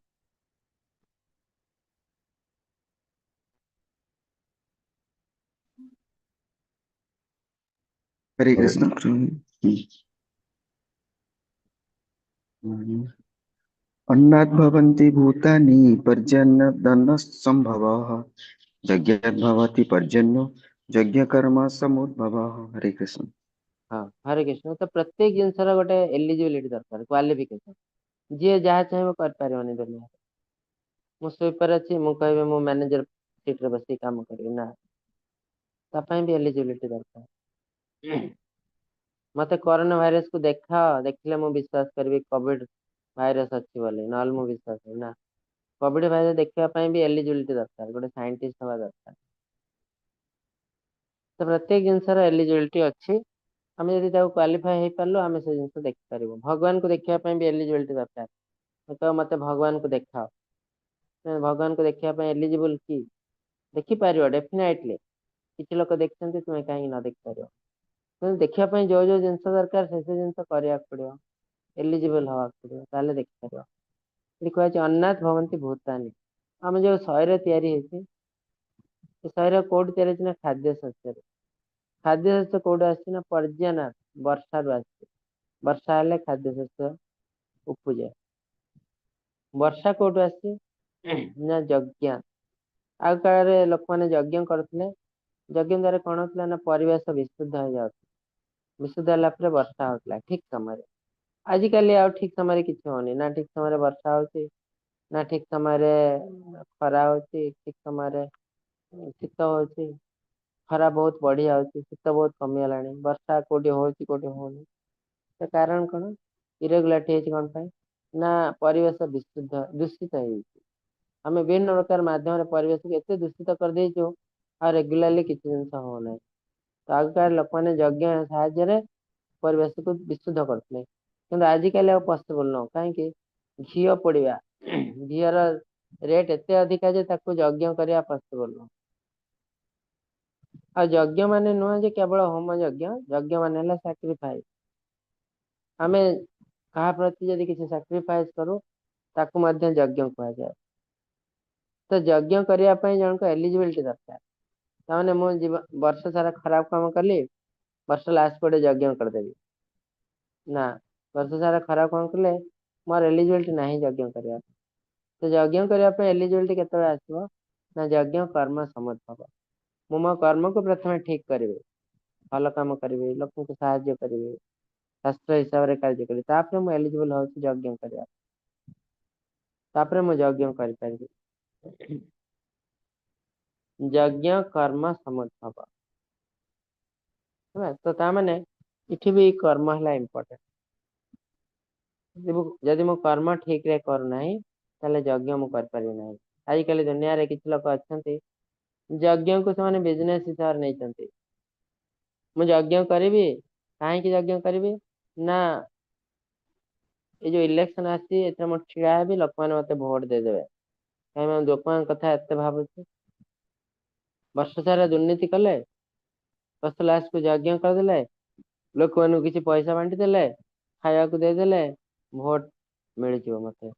S3: हरे कृष्ण। अन्नात् भवन्ति भूतानि पर्जन्यदन्न संभवः यज्ञात् भवति पर्जन्यो यज्ञकर्म समुद्भवः। हरे कृष्ण।
S2: हाँ हरे कृष्ण। तो प्रत्येक जिनस गोटे एलिजिबिलिटी दरकार, क्वालिफिकेशन। जी जहाँ चाहिए कर दुनिया मु स्वीपर अच्छी मु कह मु मैनेजर सीट रे बस काम करी ना भी एलिजिबिलिटी दरकार। मत कोरोना भाइरस को देखा देखले मु विश्वास करी कोविड भाइरस अच्छी बोले ना मु विश्वास ना कोविड भाइरस देखा भी एलिजिबिलिटी दरकार, गोटे साइंटिस्ट हवा दरकार। तो प्रत्येक जिनस एलिजिबिलिटी अच्छी, आम जब क्वालिफाए हो पार्लु आम से जिन देखिपर। भगवान को देखापी भी एलिजिबिलिटी दरकार। तो मत भगवान को देखाओ, भगवान को देखापी एलिजिबल कि देखिपर डेफिनेटली। किसी लोक देखते तुम्हें कहीं न देखिपर देखापी जो जो जिन दरकार से जिन करने पड़ो, एलिजिबल हवा पड़ो ताले देखिपर। ये कहु अन्नाथ भवंती भूतानी। आम जो शरीर या शरीर कौट या खाद्य शस्य। खाद्य शस्य कौट आना पर्जन्यनाथ वर्षा रू आस वर्षा हेले खाद्य शस्य उपजे। वर्षा कौट आसी ना यज्ञ। आग काल लोक मैंने यज्ञ करते यज्ञ द्वारा कौन होता ना परिवेश विशुद्ध हो जाता। विशुद्ध है वर्षा होता ठीक समय। आजिकल आ ठीक समय किसी होनी ना, ठीक समय वर्षा हो ना ठीक समय खरा हो, ठीक समय शीत हो। खरा बहुत बढ़ी जाऊँ, शीत बहुत कमीगला, वर्षा कौटी होटी होनी। तो कारण कौन इरेगुलारिटी कौन पाई ना परिवेश विशुद्ध दूषित आम विभिन्न प्रकार मध्यम परिवेश को एत दूषित कर देचु आ रेगुलाली किसी जिन होना। तो आगकाल लोक मैंने यज्ञ साहाय्य परिवेश को विशुद्ध करते कि आजिकल पसिबल न कहीं घी पोड़ा घीर रेट एत अधिका यज्ञ करने पसिबल न। आ यज्ञ मान नुह केवल होम यज्ञ, यज्ञ मान सैक्रिफाइस। आम क्या प्रति जदि किसी सैक्रिफाइस करूँ ताकू यज्ञ कह जाए। तो यज्ञ करने जनक एलिजिबिलिटी दरकार। ताने मुझे वर्ष सारा खराब काम कली वर्ष लास्ट पड़े यज्ञ करदेवी ना, वर्ष सारा खराब काम कले मोर एलिजिबिलिटी ना यज्ञ करने। तो यज्ञ करने एलिजिबिलिटी केत आसो ना यज्ञ कर्म समुद्भव। मु मो कर्म को प्रथम ठीक करी, भल कम करी, लोक को साहाଯ୍य करी, शास्त्र हिसाब से कार्य करी, मुझे एलिजिबल हो यज्ञ करने मुझे यज्ञ कर यज्ञ कर्म समुद्भव। तो ताने इठी भी कर्म है इम्पोर्टेंट। जदि मो कर्म ठीक रे करना ताले यज्ञ मुझे कर। आजिकल दुनिया रे किसी लोक अच्छा यज्ञ को से बिजनेस हिसाब से नहीं। मुझे यज्ञ करी कहीं यज्ञ करी ना ये जो इलेक्शन आसी ठिया है लोक मैंने मत भोट देदेवे कहीं लोक कथा एत भावुँ। वर्ष सारा दुर्नीति कले वर्ष लास्ट को यज्ञ करदे लोक मान किसी पैसा बांटी देले खाया को देदेले भोट मिल मत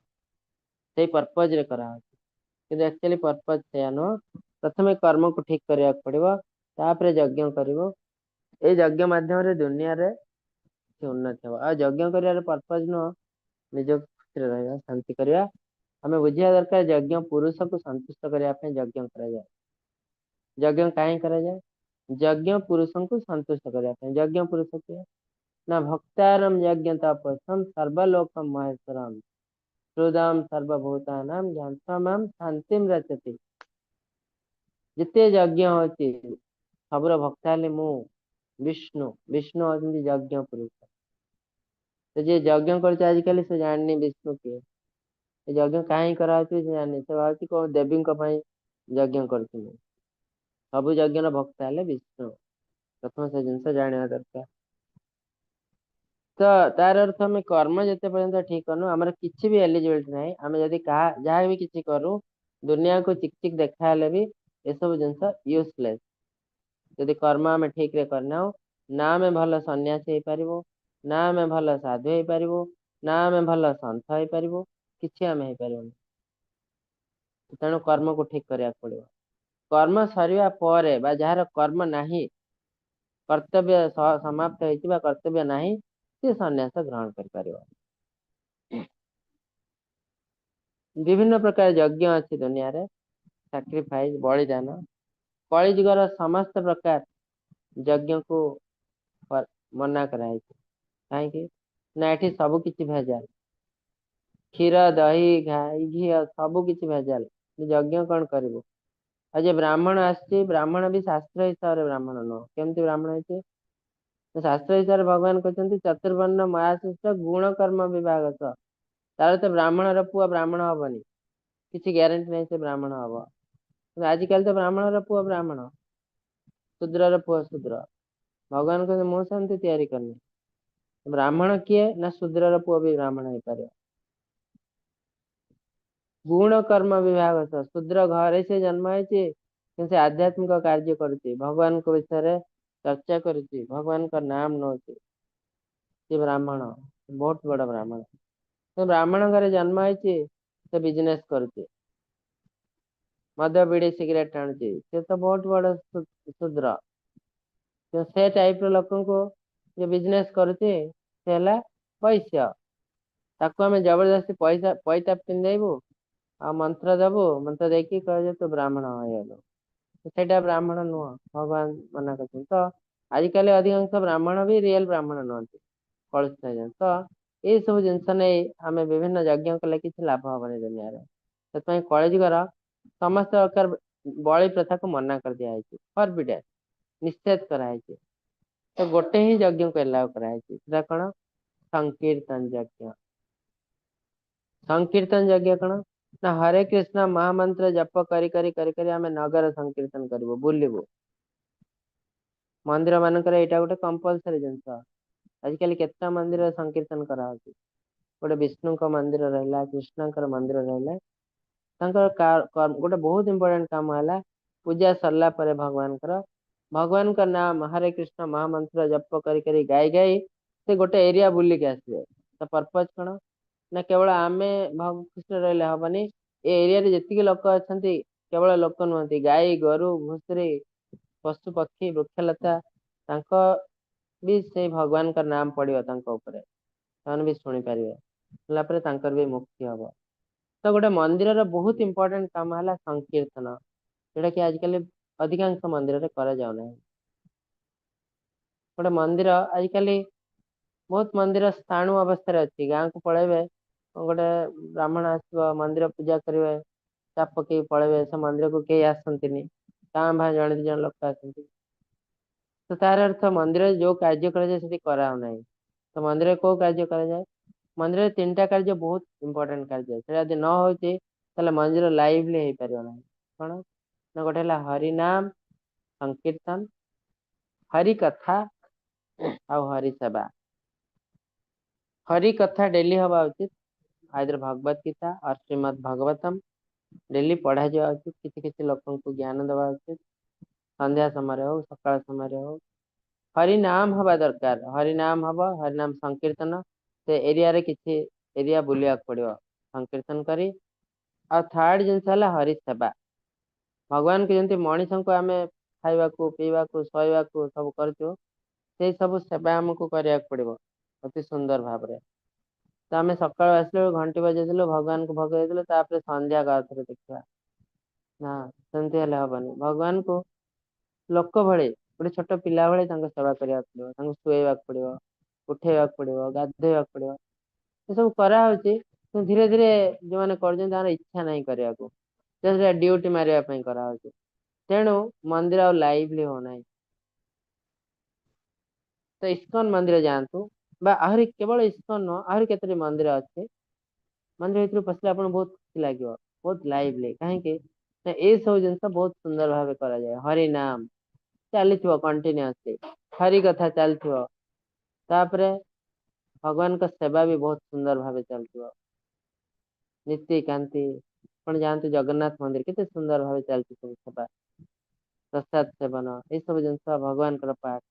S2: से पर्पज रे करा कि एक्चुअली पर्पज से नुह। प्रथम कर्म को ठीक करने पड़ो तापर यज्ञ कर यज्ञ मध्यम दुनिया रे उन्नति हम। आ यज्ञ कर पर्पज नुह निज खुशी रहा शांति करवा। आम बुझा दरकार यज्ञ पुरुष को संतुष्ट करने यज्ञ कराए। यज्ञ कहीं कराए यज्ञ पुरुष को संतुष्ट करने। यज्ञ पुरुष किए ना भक्तारम यज्ञ तपस्म सर्वलोकम महेश्वरम श्रुदम सर्वभूतानाम ज्ञानम शांति रचती। जिते यज्ञ हो सबुर भक्त हेले मु विष्णु विष्णु होती यज्ञ पुरुष। तो जी यज्ञ कर आजिकल से जानी विष्णु किए यज्ञ कहीं करा से जानी से भावी कौन देवी यज्ञ कर सब यज्ञ भक्त हेले विष्णु। प्रथम से जिन जाना दरकार। तो तार अर्थ आम कर्म जिते पर्यटन ठीक करूँ आम किसी भी एलिजिबिलिटी ना। आम जदि जहाँ भी किसी करूँ दुनिया को चिक चिक देखा भी ये सब जिन यूजलेस। जदि कर्म आम ठीक रे करना ना आम भल सन्यासी हो पार ना आम भल साधु हो पारू ना आम भल सन्थ हो पारू कि आम हो पारूनी। तेणु कर्म को ठीक करने पड़ो। कर्म सरिया पर बा जार कर्म नहीं कर्तव्य समाप्त होइतिबा कर्तव्य नहीं से सन्यास ग्रहण कर पारिबो। विभिन्न प्रकार यज्ञ अच्छी दुनिया रे सैक्रिफाइस बलिदान कलिजुगर समस्त प्रकार यज्ञ को मना कराई कहीं ना एठी सब किछि भेजाल क्षीर दही घी सब किछि भेजाल यज्ञ कौन करिवो। आज ब्राह्मण आसछि ब्राह्मण भी शास्त्र हिसाब से ब्राह्मण नुह केमती ब्राह्मण है शास्त्र हिसाब से भगवान कहते चतुर्वर्ण मायाशिष्ट गुण कर्म विभाग तार तो ब्राह्मण पुआ ब्राह्मण हबनी किसी ग्यारंटी नहीं से ब्राह्मण हम आजिकल तो ब्राह्मण पुआ ब्राह्मण शूद्र पुआ शूद्र भगवान कहते मुझे सेमती तैयारी करनी ब्राह्मण किए ना शूद्र पुआ भी ब्राह्मण हो पारे। गुण कर्म विभाग शूद्र घरे से जन्म से आध्यात्मिक कार्य करुच्ची भगवान को विषय चर्चा करुच्ची भगवान का नाम नौ ब्राह्मण बहुत बड़ा ब्राह्मण तो ब्राह्मण घर जन्म से बिजनेस करुच्ची मद बीड़ी सिगरेट टाणुची से तो बहुत बड़ा शूद्र तो से टाइप लोक को जो बिजनेस करुच्ची से वैश्य ताको आम जबरदस्ती पैसा पैता पिंधेबू आ मंत्र देबू मंत्र देखी कह तू ब्राह्मण हो सेटा ब्राह्मण नुह भगवान मना कर तो आजिकल अधिकांश ब्राह्मण भी रियल ब्राह्मण नुहति कलुष तो ये सब जिनस नहीं आम विभिन्न यज्ञ कले किसी लाभ हेनी दुनिया से कलिजुगर समस्त प्रकार बलि प्रथा को मना कर दिखाई फॉरबिडेन निषेध कराई तो गोटे ही यज्ञ को एलाउ कराई कौन संकीर्तन यज्ञ। संकीर्तन यज्ञ कौन ना हरे कृष्ण महामंत्र जप करी करी करी करी आम नगर संकीर्तन करूँ बुलबू मंदिर मानकर यहाँ गोटे कंपलसरी जिनस आजिकल केतना मंदिर संकीर्तन करा गोटे विष्णु मंदिर रहा कृष्ण मंदिर रहा गोटे बहुत इंपोर्टेंट काम है पूजा सरला भगवान भगवान का नाम हरे कृष्ण महामंत्र जप करी करी गाई गाई से गोटे एरिया बुलिक आसवे तो पर्पज कौन ना केवल आमे कृष्ण रही हेनी ए एरिया जी लोक अच्छा केवल लोक नुहति गाई गोरु घुषुरी पशु पक्षी वृक्षलता भी से भगवान का नाम पड़ो भी शुणी पारे भी मुक्ति हम तो गोटे मंदिर बहुत इंपोर्टेंट काम है संकीर्तन जोटा कि आजिकल अधिकांश मंदिर करा जाऊना गोटे मंदिर आजिकल बहुत मंदिर स्थाणु अवस्था अच्छी गाँव को पलैबे गोटे ब्राह्मण आसो मंदिर पूजा करेंगे चाप पकई पलैबे से मंदिर को कई आसती गाँ भा जड़े दी जन लोक आसती तो तार अर्थ मंदिर जो कार्य कराऊना तो मंदिर को कार्य कराए मंदिर तीन टा कार्य बहुत इंपोर्टेंट कार्य से न हो मंदिर लाइवली हो पार ना कौन ना गोटे हरिनाम संकीर्तन हरि कथा आउ हरि सेवा हरि कथा डेली हवा उचित आदर भगवत गीता और श्रीमद भागवतम डेली पढ़ा जावा उचित किसी किसी लोगों को ज्ञान देवा उचित संध्या समय हो सकाल समय हो हरिनाम हवा दरकार हरिनाम हम हरिनाम संकीर्तन से एरिया रे किसी एरिया बुलिया पड़ो संकीर्तन करी आ थर्ड जिनस हरि सेवा भगवान के जमी मनीष को आम खावा पीवा शोवा सब कर सब सेवा आमको कराया पड़ो अति सुंदर भाव तो आम सका आस घंटी बजे भगवान को भगई संध्या का देखा ना सेमती हेनी भगवान को लोक भले गोटे छोट पिला भाई सेवा करने पड़ो शुएवा पड़ो उठेवा पड़ो गाधेवा पड़ो ये सब कराऊ धीरे धीरे जो मैंने कर इच्छा नहीं करने ड्यूटी मारे कराऊ तेणु मंदिर आ लाइवली होना तो इस्कन मंदिर जातु आहरी केवल इस्कन नुह आहरी केतरी मंदिर अच्छे मंदिर भर पशिले आप बहुत खुशी लगे बहुत लाइवली कहीं ये सब जिन बहुत सुंदर भाव कराए हरिनाम चली कंटिन्यूअसली हरि कथा चलती भगवान का सेवा भी बहुत सुंदर भाव चलती नीति कांति आप जानते जगन्नाथ मंदिर केते सुंदर भाव चलती सब सेवा प्रसाद सेवन ये सब जिन भगवान पाठ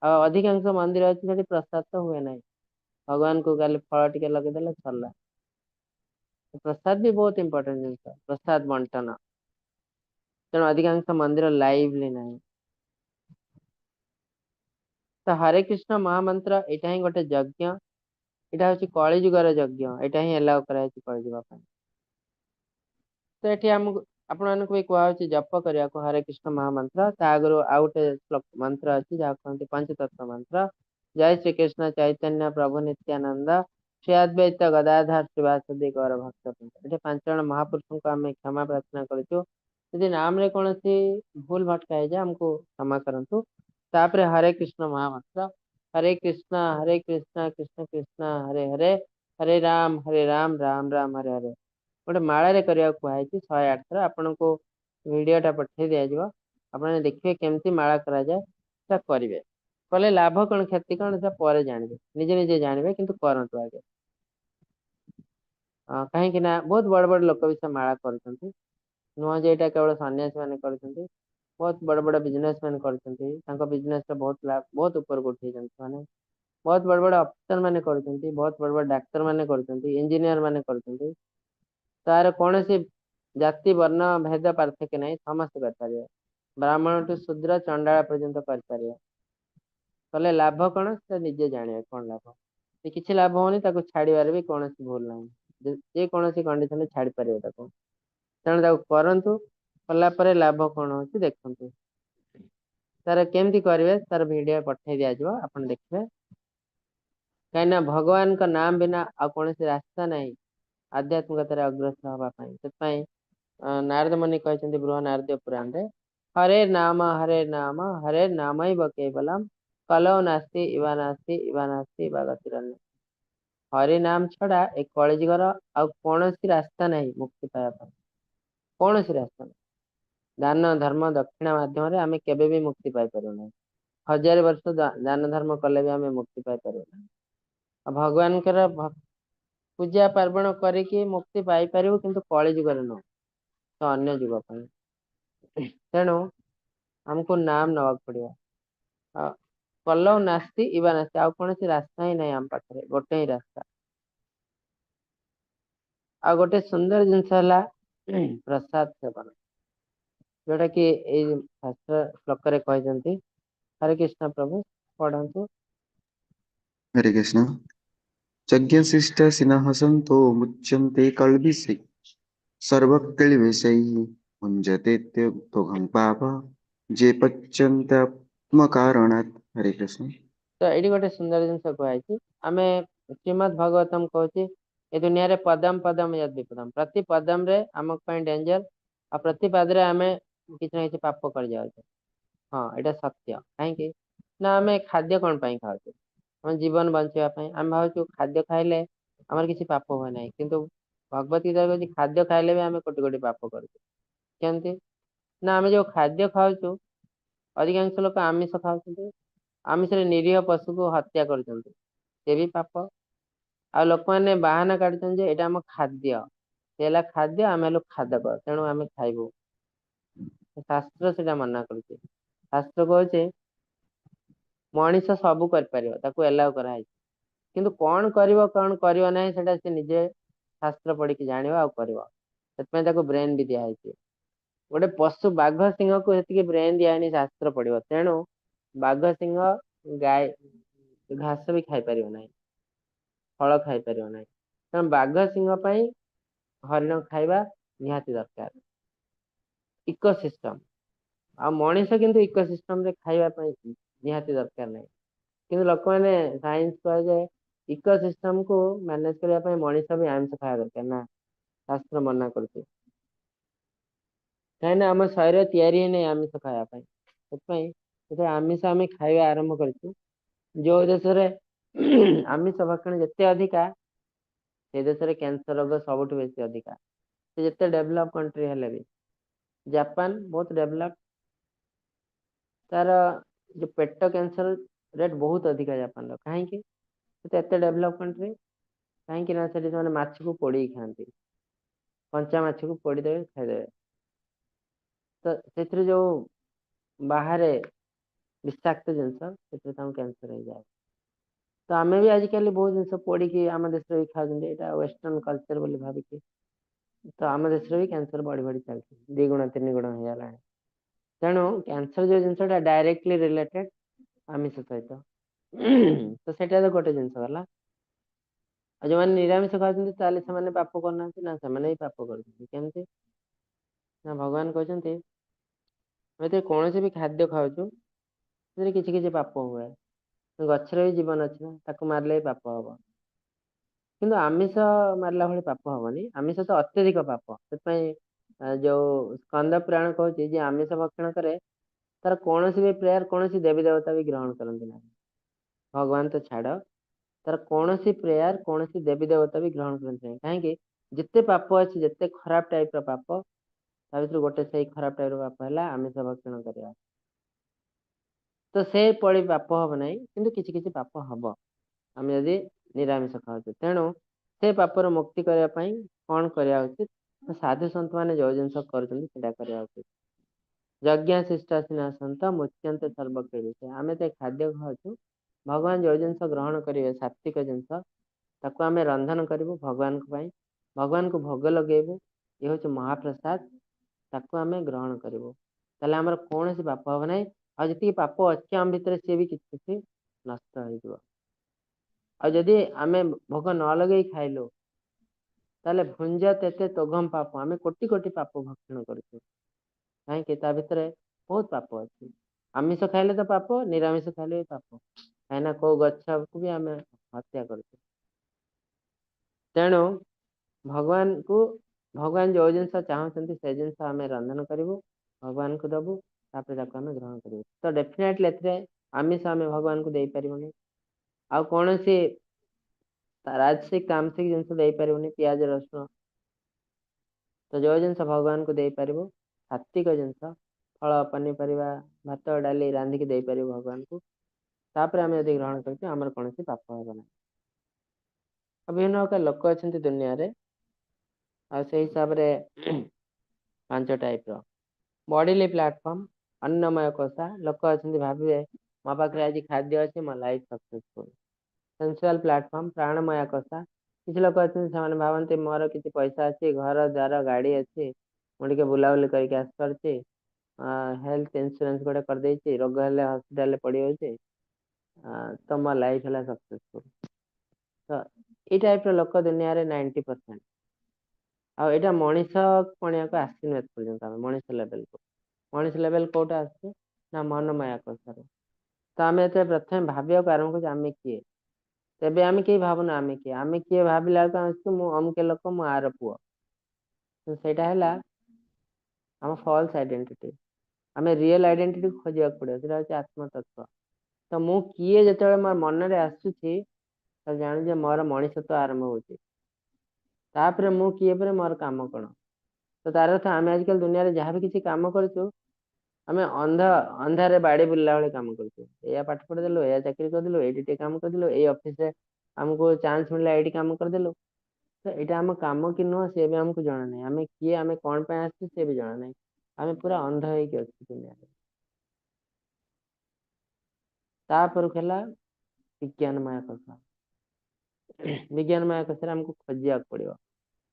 S2: ଆଉ ଅଧିକାଂଶ ମନ୍ଦିର ଅଛି ସେଠି ପ୍ରସାଦ ତ ହୁଏ ନାହିଁ। ଭଗବାନଙ୍କୁ ଖାଲି ଫଳ ଟିକେ ଲଗେଇଦେଲେ ସରିଲା। ପ୍ରସାଦ ବି ବହୁତ ଇମ୍ପୋର୍ଟାଣ୍ଟ ଜିନିଷ, ପ୍ରସାଦ ବଣ୍ଟନ। ତେଣୁ ଅଧିକାଂଶ ମନ୍ଦିର ଲାଇଭଲି ନାହିଁ। ତ ହରେ କୃଷ୍ଣ ମହାମନ୍ତ୍ର ଏଇଟା ହିଁ ଗୋଟେ ଯଜ୍ଞ। ଏଇଟା ହଉଛି କଳିଯୁଗର ଯଜ୍ଞ। ଏଇଟା ହିଁ ଏଲାଉ କରାଯାଇଛି କଳିଯୁଗ ପାଇଁ। ତ ଏଠି ଆମକୁ ଆପଣମାନଙ୍କୁ ବି କୁହାହଉଛି ଜପ କରିବାକୁ ହରେ କୃଷ୍ଣ ମହାମନ୍ତ୍ର। ତା ଆଗରୁ ଆଉ ଗୋଟେ ମନ୍ତ୍ର ଅଛି ଯାହାକୁ କହନ୍ତି ପଞ୍ଚତତ୍ଵ ମନ୍ତ୍ର। ଜୟ ଶ୍ରୀକୃଷ୍ଣ ଚୈତନ୍ୟ ପ୍ରଭୁ ନିତ୍ୟାନନ୍ଦ ଶ୍ରୀ ଅଦ୍ୱୈତ ଗଦାଧର ଶିବାସଦି ଗୌର ଭକ୍ତ। ଏଠି 5 ଜଣ ମହାପୁରୁଷଙ୍କୁ ଆମେ କ୍ଷମା ପ୍ରାର୍ଥନା କରୁଛୁ। ଯଦି ନାମରେ କୌଣସି ଭୁଲ ଭଟକା ହେଇଯାଏ ଆମକୁ କ୍ଷମା କରନ୍ତୁ। ତାପରେ ହରେ କୃଷ୍ଣ ମହାମନ୍ତ୍ର। ହରେ କୃଷ୍ଣ କୃଷ୍ଣ କୃଷ୍ଣ ହରେ ହରେ, ହରେ ରାମ ରାମ ରାମ ହରେ ହରେ। ଗୋଟେ ମାଳାରେ କରିବାକୁ କୁହାଯାଇଛି 108 ଥର। ଆପଣଙ୍କୁ ଭିଡିଓଟା ପଠେଇ ଦିଆଯିବ। ଆପଣ ଦେଖିବେ କେମିତି ମାଳା କରାଯାଏ, ସେଟା କରିବେ। କଲେ ଲାଭ କଣ କ୍ଷତି କଣ ସେଟା ପରେ ଜାଣିବେ, ନିଜେ ନିଜେ ଜାଣିବେ, କିନ୍ତୁ କରନ୍ତୁ ଆଗେ। କାହିଁକି ନା ବହୁତ ବଡ ବଡ ଲୋକ ବି ସେ ମାଳା କରୁଛନ୍ତି। ନୁହଁ ଯେ ଏଇଟା କେବଳ ସନ୍ନ୍ୟାସୀ ମାନେ କରୁଛନ୍ତି। ବହୁତ ବଡ ବଡ ବିଜନେସ ମ୍ୟାନ କରୁଛନ୍ତି। ତାଙ୍କ ବିଜନେସ ରେ ବହୁତ ଉପରକୁ ଉଠେଇଛନ୍ତି ସେମାନେ। ବହୁତ ବଡ ବଡ ଅଫିସର ମାନେ କରୁଛନ୍ତି, ବହୁତ ବଡ ବଡ ଡାକ୍ତର ମାନେ କରୁଛନ୍ତି, ଇଞ୍ଜିନିୟର ମାନେ କରୁଛନ୍ତି। ତାର କୌଣସି ଜାତି ବର୍ଣ୍ଣ ଭେଦ ପାର୍ଥକ୍ୟ ନାହିଁ, ସମସ୍ତେ କରିପାରିବେ। ବ୍ରାହ୍ମଣଠୁ ଶୂଦ୍ର ଚଣ୍ଡାଳ ପର୍ଯ୍ୟନ୍ତ କରିପାରିବେ। କଲେ ଲାଭ କଣ ସେ ନିଜେ ଜାଣିବେ କଣ ଲାଭ। କିଛି ଲାଭ ହଉନି ତାକୁ ଛାଡିବାରେ ବି କୌଣସି ଭୁଲ ନାହିଁ। ଯେ କୌଣସି କଣ୍ଡିସନରେ ଛାଡି ପାରିବେ ତାକୁ। ତେଣୁ ତାକୁ କରନ୍ତୁ। କଲା ପରେ ଲାଭ କଣ ହଉଛି ଦେଖନ୍ତୁ। ତାର କେମିତି କରିବେ ତାର ଭିଡିଓ ପଠେଇ ଦିଆଯିବ, ଆପଣ ଦେଖିବେ। କାହିଁକିନା ଭଗବାନଙ୍କ ନାମ ବିନା ଆଉ କୌଣସି ରାସ୍ତା ନାହିଁ ଆଧ୍ୟାତ୍ମିକତାରେ ଅଗ୍ରସର ହବା ପାଇଁ। ସେଥିପାଇଁ ନାରଦ ମୁନି କହିଛନ୍ତି ବୃହ ନାରଦୀୟ ପୁରାଣରେ, ହରେ ନାମ ହରେ ନାମୈବ କେବଲମ୍ କଲୌ ନାସ୍ତି ଇବା ନାସ୍ତି ଇବା ନାସ୍ତି ଇବା ଗତିରନ୍ୟ। ହରି ନାମ ଛଡା ଏ କଳିଯୁଗର ଆଉ କୌଣସି ରାସ୍ତା ନାହିଁ ମୁକ୍ତି ପାଇବା ପାଇଁ। କୌଣସି ରାସ୍ତା ନାହିଁ। ଦାନ ଧର୍ମ ଦକ୍ଷିଣା ମାଧ୍ୟମରେ ଆମେ କେବେ ବି ମୁକ୍ତି ପାଇପାରିବ ନାହିଁ। 1000 ବର୍ଷ ଦାନ ଧର୍ମ କଲେ ବି ଆମେ ମୁକ୍ତି ପାଇପାରିବ ନାହିଁ। ଆଉ ଭଗବାନଙ୍କର ପୂଜା ପାର୍ବଣ କରିକି ମୁକ୍ତି ପାଇପାରିବୁ, କିନ୍ତୁ କଳି ଯୁଗରେ ନୁହଁ। ତ ଅନ୍ୟ ଯୁଗ ପାଇଁ। ତେଣୁ ଆମକୁ ନାମ ନବାକୁ ପଡିବ। କଲୌ ନାସ୍ତି ଇବା ନାସ୍ତି, ଆଉ କୌଣସି ରାସ୍ତା ହିଁ ନାହିଁ ଆମ ପାଖରେ, ଗୋଟେ ହିଁ ରାସ୍ତା। ଆଉ ଗୋଟେ ସୁନ୍ଦର ଜିନିଷ ହେଲା ପ୍ରସାଦ ସେବନ, ଯୋଉଟା କି ଏଇ ଶାସ୍ତ୍ର ଶ୍ଲୋକରେ କହିଛନ୍ତି। ହରେ କୃଷ୍ଣ ପ୍ରଭୁ ପଢନ୍ତୁ।
S3: हरे कृष्ण। यज्ञशिष्ट सिनः सन्तो मुच्यन्ते कल्बिषै सर्वक्लेशैः भुञ्जते त्वघं पाप जे पच्यन्त्यात्मकारणात्। हरे कृष्ण।
S2: ତ ଏଇଠି ଗୋଟେ ସୁନ୍ଦର ଜିନିଷ କୁହାଯାଇଛି। ଆମେ ଶ୍ରୀମଦ୍ ଭାଗବତମ୍ କହୁଛି ଏ ଦୁନିଆରେ ପଦମ୍ ପଦମ୍ ୟଦ୍ ବିପଦମ୍, ପ୍ରତି ପଦମ୍ ରେ ଆମ ପାଇଁ ଡେଞ୍ଜର, ଆଉ ପ୍ରତି ପାଦରେ ଆମେ କିଛି ନା କିଛି ପାପ କରିଯାଉଛେ। ହଁ ଏଇଟା ସତ୍ୟ। କାହିଁକି ନା ଆମେ ଖାଦ୍ୟ କଣ ପାଇଁ ଖାଉଛେ? ଆମ ଜୀବନ ବଞ୍ଚିବା ପାଇଁ। ଆମେ ଭାବୁଛୁ ଖାଦ୍ୟ ଖାଇଲେ ଆମର କିଛି ପାପ ହୁଏ ନାହିଁ, କିନ୍ତୁ ଭଗବତ ଗୀତା କହୁଛି ଖାଦ୍ୟ ଖାଇଲେ ବି ଆମେ କୋଟି କୋଟି ପାପ କରୁଛୁ। କେମିତି ନା ଆମେ ଯୋଉ ଖାଦ୍ୟ ଖାଉଛୁ, ଅଧିକାଂଶ ଲୋକ ଆମିଷ ଖାଉଛନ୍ତି, ଆମିଷରେ ନିରୀହ ପଶୁକୁ ହତ୍ୟା କରୁଛନ୍ତି, ସେ ବି ପାପ। ଆଉ ଲୋକମାନେ ବାହାନା କାଢୁଛନ୍ତି ଯେ ଏଇଟା ଆମ ଖାଦ୍ୟ, ସେ ହେଲା ଖାଦ୍ୟ, ଆମେ ହେଲୁ ଖାଦକ, ତେଣୁ ଆମେ ଖାଇବୁ। ଶାସ୍ତ୍ର ସେଟା ମନା କରୁଛି। ଶାସ୍ତ୍ର କହୁଛି ମଣିଷ ସବୁ କରିପାରିବ, ତାକୁ ଏଲାଉ କରାହେଇଛି, କିନ୍ତୁ କଣ କରିବ କଣ କରିବ ନାହିଁ ସେଟା ସେ ନିଜେ ଶାସ୍ତ୍ର ପଢିକି ଜାଣିବ ଆଉ କରିବ। ସେଥିପାଇଁ ତାକୁ ବ୍ରେନ ବି ଦିଆହେଇଛି। ଗୋଟେ ପଶୁ ବାଘ ସିଂହକୁ ସେତିକି ବ୍ରେନ ଦିଆହେଇନି ଶାସ୍ତ୍ର ପଢିବ। ତେଣୁ ବାଘ ସିଂହ ଗାଈ ଘାସ ବି ଖାଇପାରିବ ନାହିଁ, ଫଳ ଖାଇପାରିବ ନାହିଁ। ତେଣୁ ବାଘ ସିଂହ ପାଇଁ ହରିଣ ଖାଇବା ନିହାତି ଦରକାର। Ecosystem. ଆଉ ମଣିଷ କିନ୍ତୁ ଇକୋ ସିଷ୍ଟମ ରେ ଖାଇବା ପାଇଁ ନିହାତି ଦରକାର ନାହିଁ। କିନ୍ତୁ ଲୋକମାନେ ସାଇନ୍ସ କୁହାଯାଏ ଇକୋ ସିଷ୍ଟମ କୁ ମ୍ୟାନେଜ କରିବା ପାଇଁ ମଣିଷ ବି ଆଇଁଷ ଖାଇବା ଦରକାର ନା, ଶାସ୍ତ୍ର ମନା କରୁଛି। କାହିଁକି ନା ଆମ ଶରୀର ତିଆରି ହେଇନି ଆମିଷ ଖାଇବା ପାଇଁ। ସେଥିପାଇଁ ଯେତେବେଳେ ଆମିଷ ଆମେ ଖାଇବା ଆରମ୍ଭ କରିଛୁ, ଯୋଉ ଦେଶରେ ଆମିଷ ଭକ୍ଷଣ ଯେତେ ଅଧିକା, ସେ ଦେଶରେ କ୍ୟାନ୍ସର ରୋଗ ସବୁଠୁ ବେଶୀ ଅଧିକା। ସେ ଯେତେ ଡେଭଲପ କଣ୍ଟ୍ରି ହେଲେ ବି। ଜାପାନ ବହୁତ ଡେଭଲପ, ତାର ଯୋଉ ପେଟ କ୍ୟାନ୍ସର ରେଟ୍ ବହୁତ ଅଧିକା ଜାପାନର। କାହିଁକି? ସେ ଏତେ ଡେଭଲପ କଣ୍ଟ୍ରି। କାହିଁକି ନା ସେଠି ସେମାନେ ମାଛକୁ ପୋଡିକି ଖାଆନ୍ତି। କଞ୍ଚା ମାଛକୁ ପୋଡିଦେବେ ଖାଇଦେବେ। ତ ସେଥିରେ ଯୋଉ ବାହାରେ विषाक्त जिनस कैंसर हो जाए। तो आम भी आजिकल बहुत जिन पोड़ी आम देश भी खाऊँ वेस्टर्न कल्चर बोली भाविकी तो आम देश भी कैंसर बढ़ी बढ़ी चलती 2 गुण 3 गुण हो गला। तेणु कैंसर जो जिनसा डायरेक्टली रिलेटेड आमिष सहित तो सेटा तो गोटे जिनस गला। जो मैंने निरामिष खाते से पाप करना ना से पाप करमती ना भगवान कहते कौन भी खाद्य खाऊ किसी किसी पाप हुए गचर भी जीवन अच्छी ना ताको मारले पाप हम किंतु आमिष मारला भाई पाप हेनी आमिष तो अत्यधिक पाप से जो स्कंद पुराण कहूँ आमिष भक्षण करे तार कौन भी प्रेयर कौन देवी देवता भी ग्रहण करते ना भगवान तो छाड़ तार कौन प्रेयर कौन देवी देवता भी ग्रहण करते कहीं जिते पाप अच्छे जिते खराब टाइप पाप भर गोटे से खराब टाइप पाप है आमिष भक्षण करवा तो से पड़ी पाप हम ना कि किसी किसी पाप हम आम यदि निरामिष खाऊ तेणु से पापर मुक्ति करने कौन करवा उचित तो साधु सन्त मैंने जो जिन करवा उचित यज्ञ शिष्टासीना सन्त मुच्यंते सर्वक्रिय विषय आम तो खाद्य खाऊ भगवान जो जिन ग्रहण करेंगे सात्विक जिनस ताको आम रंधन करूँ भगवान भगवान को भोग लगेबू ये हूँ महाप्रसाद ताको आम ग्रहण करूँ ताले आमर कौन सी पाप हम ना आ जी पाप अच्छे आम भितर सी भी किसी नष्ट हो जदि आम भोग न लगे खाइलु ताले भुंज तेते तोघम पाप आम कोटि कोटि पाप भक्षण करूँ कहीं भितर बहुत पाप अच्छे आमिष खाइले तो पाप निरामिष खाइले भी पाप कहीं कौ गछ को भी आम हत्या कर तेणु भगवान जो जिन चाहते से जिन आम रंधन करूँ भगवान को दबू तापर आम ग्रहण करूँ तो डेफिनेटली आमिष आम भगवान को दे पारूनी आ कौन सी राजसिक तामसिक जिनस दे पारूनी पियाज रसुण तो जो जिनस भगवान को दे पार सात्विक जिनस फल पनीपरिया भात डाली रांधिकी दे पार भगवान को तापर आम यदि ग्रहण करते आमर कौन पाप हम ना विभिन्न प्रकार लोक अच्छा दुनिया से हिसाब से 5 टाइप बॉडीली प्लाटफॉर्म अन्नमय कोषा लोक अच्छा भावे मो पाखे आज खाद्य अच्छे मो लाइफ सक्सेसफुल सेंसुअल प्लाटफॉर्म प्राणमय कोषा किसी लोग अच्छा भावती मोर किसी पैसा अच्छी घर द्वार गाड़ी अच्छी मुझे बुलाबुली करके आसपारे हेल्थ इंश्योरेंस गोटे करदे रोग हेल्ले हस्पिटाल पड़ी जाऊे तो मो लाइफ है सक्सेसफुल तो ये टाइप लोक दुनिया 90% आईटा मनीष पणिया को आसन पर्यटन मनीष लेवल को मनीष लेवल कौटा आसना मनमाया कषार तो आम ये प्रथम भाविया आरंभ कर किए तेबे आम कहीं भावना आम किए भाविला अमुके लोक मु आर पुओ तो सहीटा है आम फल्स आइडेंटिटी आम रियल आइडेंटिटी खोजा पड़ो आत्मतत्व तो मु किए जो मोर मन में आसूसी तो जानू मोर मनीषत्व आरंभ होपर मु किए पर मोर कम कौन तो तार अर्थ आम आजिकल दुनिया जहाँ भी किसी कम करूँ आम अंधारे बाड़ी बुलला भाई कम कर पाठ पढ़ीदेलु या चाकरी करदेलु ये कम करदेलु ये ऑफिस आमको चांस मिलला ये कम करदेलु तो यहाँ आम कम कि नुह सी भी आमको जना ना आम किए आम कौन आसू सी भी जना ना आम पूरा अंध हो दुनिया तापर है विज्ञानमय कथा विज्ञानमय कथा आमको खोजा पड़ो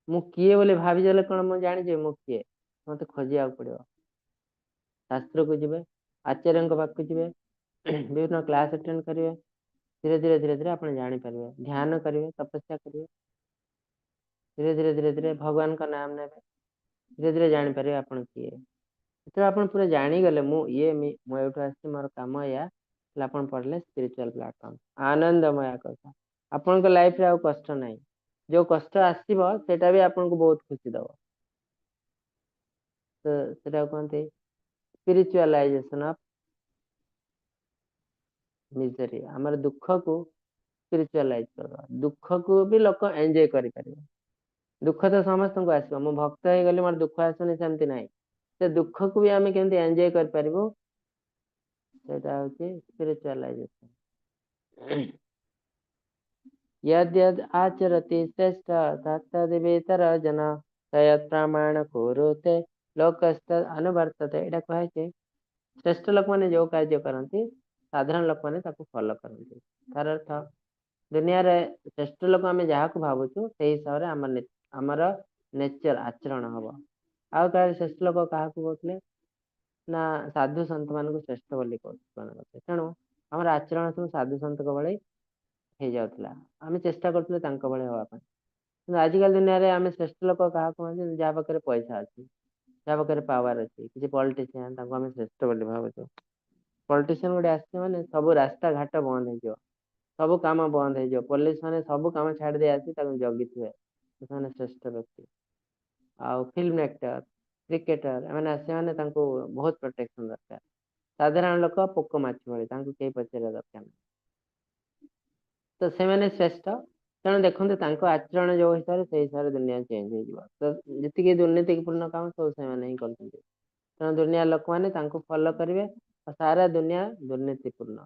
S2: मु किए बोले भाभी कौन मुझे जानी मु किए मत खोजा पड़ो शास्त्र को जी आचार्य पाक जी विभिन्न क्लास अटेंड करेंगे धीरे धीरे धीरे धीरे आप जापर ध्यान करेंगे तपस्या करेंगे धीरे धीरे धीरे धीरे भगवान का नाम ने धीरे धीरे जापर आप किए जो आप पूरा जाणीगले मुझे मोर कम या पढ़ले स्पिरिचुअल प्लेटफॉर्म आनंदमय कथा आपण लाइफ रे कष्ट ना जो कष्ट आसो सेटा भी आपको बहुत खुशी दब तो कहते स्पिरिचुअलाइजेशन ऑफ मिजरी आमर दुख को स्पिरिचुअलाइज कर दुख को भी लोक एंजॉय कर दुख तो समस्त को आसो मु भक्त हो गली मोर दुख आसुनी सेमती ना से दुख को भी आम केमती एंजॉय कर स्पिरिचुअलाइजेशन यद यद आचरति श्रेष्ठ तत्तदिवेतर जन तयत् प्रमाण कुरुते लोकस्त अनुवर्तते एटा कहे श्रेष्ठ लोक मैंने जो कार्य करती साधारण लोक मैंने फॉलो करती तार अर्थ दुनिया रे श्रेष्ठ लोक आम जहाँ को भावुचु से हिसाब से आमर नेचर आचरण हम आउ कह श्रेष्ठ लोक क्या कहते ना साधु सन्त मान श्रेष्ठ बोली कहते तेणु आम आचरण सब साधु सन्त भाई हो जाता आम चेष्टा करूँ हाँपाई आजिकल दुनिया रे आम श्रेष्ठ लोक क्या कहते जहाँ पाखे पैसा अच्छी जहाँ पाखे पावर अच्छी किसी पॉलिटिशियन आम श्रेष्ठ बोली भावुचु पॉलिटिशियन गोटे आसছে ମାନେ ସବୁ ରାସ୍ତା ଘାଟ ବନ୍ଦ ହେଇଯିବ ସବୁ କାମ ବନ୍ଦ ହେଇଯିବ पुलिस ମାନେ ସବୁ କାମ ଛାଡ଼ି ଦେଇ ଆସି ତାକୁ ଜଗିଥିବେ ସେମାନେ ଶ୍ରେଷ୍ଠ ବ୍ୟକ୍ତି ଆଉ फिल्म एक्टर क्रिकेटर एମାନେ ଆସିବେ ମାନେ ତାଙ୍କୁ ବହୁତ ପ୍ରୋଟେକ୍ସନ ଦରକାର ସାଧାରଣ ଲୋକ ପୋକ ମାଛି ଭଳି ତାଙ୍କୁ କେହି ପଚାରିବା ଦରକାର ନାହିଁ ତ ସେମାନେ ଶ୍ରେଷ୍ଠ ତେଣୁ ଦେଖନ୍ତୁ ତାଙ୍କ ଆଚରଣ ଯୋଉ ହିସାବରେ ସେଇ ହିସାବରେ ଦୁନିଆ ଚେଞ୍ଜ ହେଇଯିବ ତ ଯେତିକି ଦୁର୍ନୀତିପୂର୍ଣ୍ଣ କାମ ସବୁ ସେମାନେ ହିଁ କରୁଛନ୍ତି ତେଣୁ ଦୁନିଆ ଲୋକମାନେ ତାଙ୍କୁ ଫଲୋ କରିବେ ଆଉ ସାରା ଦୁନିଆ ଦୁର୍ନୀତିପୂର୍ଣ୍ଣ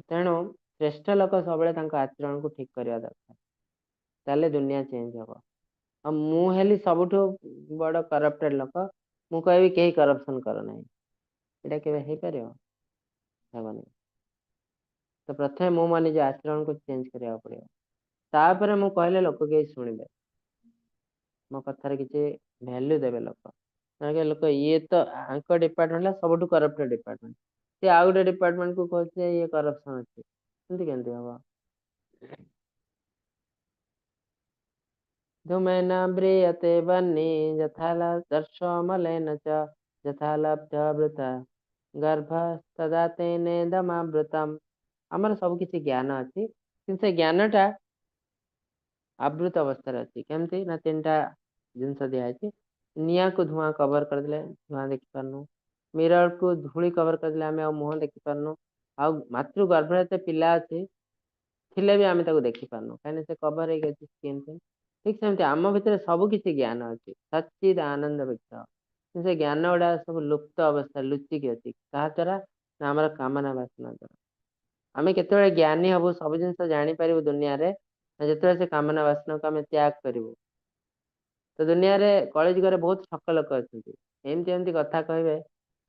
S2: ତେଣୁ ଶ୍ରେଷ୍ଠ ଲୋକ ସବୁବେଳେ ତାଙ୍କ ଆଚରଣକୁ ଠିକ କରିବା ଦରକାର ତାହେଲେ ଦୁନିଆ ଚେଞ୍ଜ ହବ ଆଉ ମୁଁ ହେଲି ସବୁଠୁ ବଡ କରପ୍ଟେଡ ଲୋକ ମୁଁ କହିବି କେହି କରପ୍ସନ କର ନାହିଁ ଏଇଟା କେବେ ହେଇପାରିବ ହେବନି ତ ପ୍ରଥମେ ମୁଁ ମୋ ନିଜ ଆଚରଣକୁ ଚେଞ୍ଜ କରିବାକୁ ପଡିବ ତାପରେ ମୁଁ କହିଲେ ଲୋକ କେହି ଶୁଣିବେ ମୋ କଥାରେ କିଛି ଭ୍ୟାଲ୍ୟୁ ଦେବେ ଲୋକ लोक ये तो आंक डिपार्टमेंट सब करप्टेड डिपार्टमेंट सी आउ गोटे डिपार्टमेंट को कहते ये करप्शन अच्छी केमती हम धूमेन ब्रियते बन्नी यथा दर्शमलेन च यथा लब्धवृता गर्भ तदा तेने दमावृतम आमर सब किसी ज्ञान अच्छी से ज्ञानटा आवृत अवस्था अच्छी केमती ना 3टा जिनस दिखाई निया को धुआं कवर करदे धुआं देखी पारनु मिरर को धूली कवर करदे आम मुह देखी पारनु आ मातृ गर्भ पिला अच्छे थिले भी आम देखी पारनु कहीं से कवर हो स्किन से ठीक सेमती आम भितर सब किसी ज्ञान अच्छी सचिद आनंद व्यक्त से ज्ञान गुड़ा सब लुप्त अवस्था लुचिकी अच्छी क्या द्वारा ना आम कामना वासना द्वारा आम केत ज्ञानी हबू सब जिन जापर दुनिया जो से कामना वासना को आम त्याग करूँ तो दुनिया रे कलिजुग बहुत ठक लोक अच्छा एमती एमती कथा कहे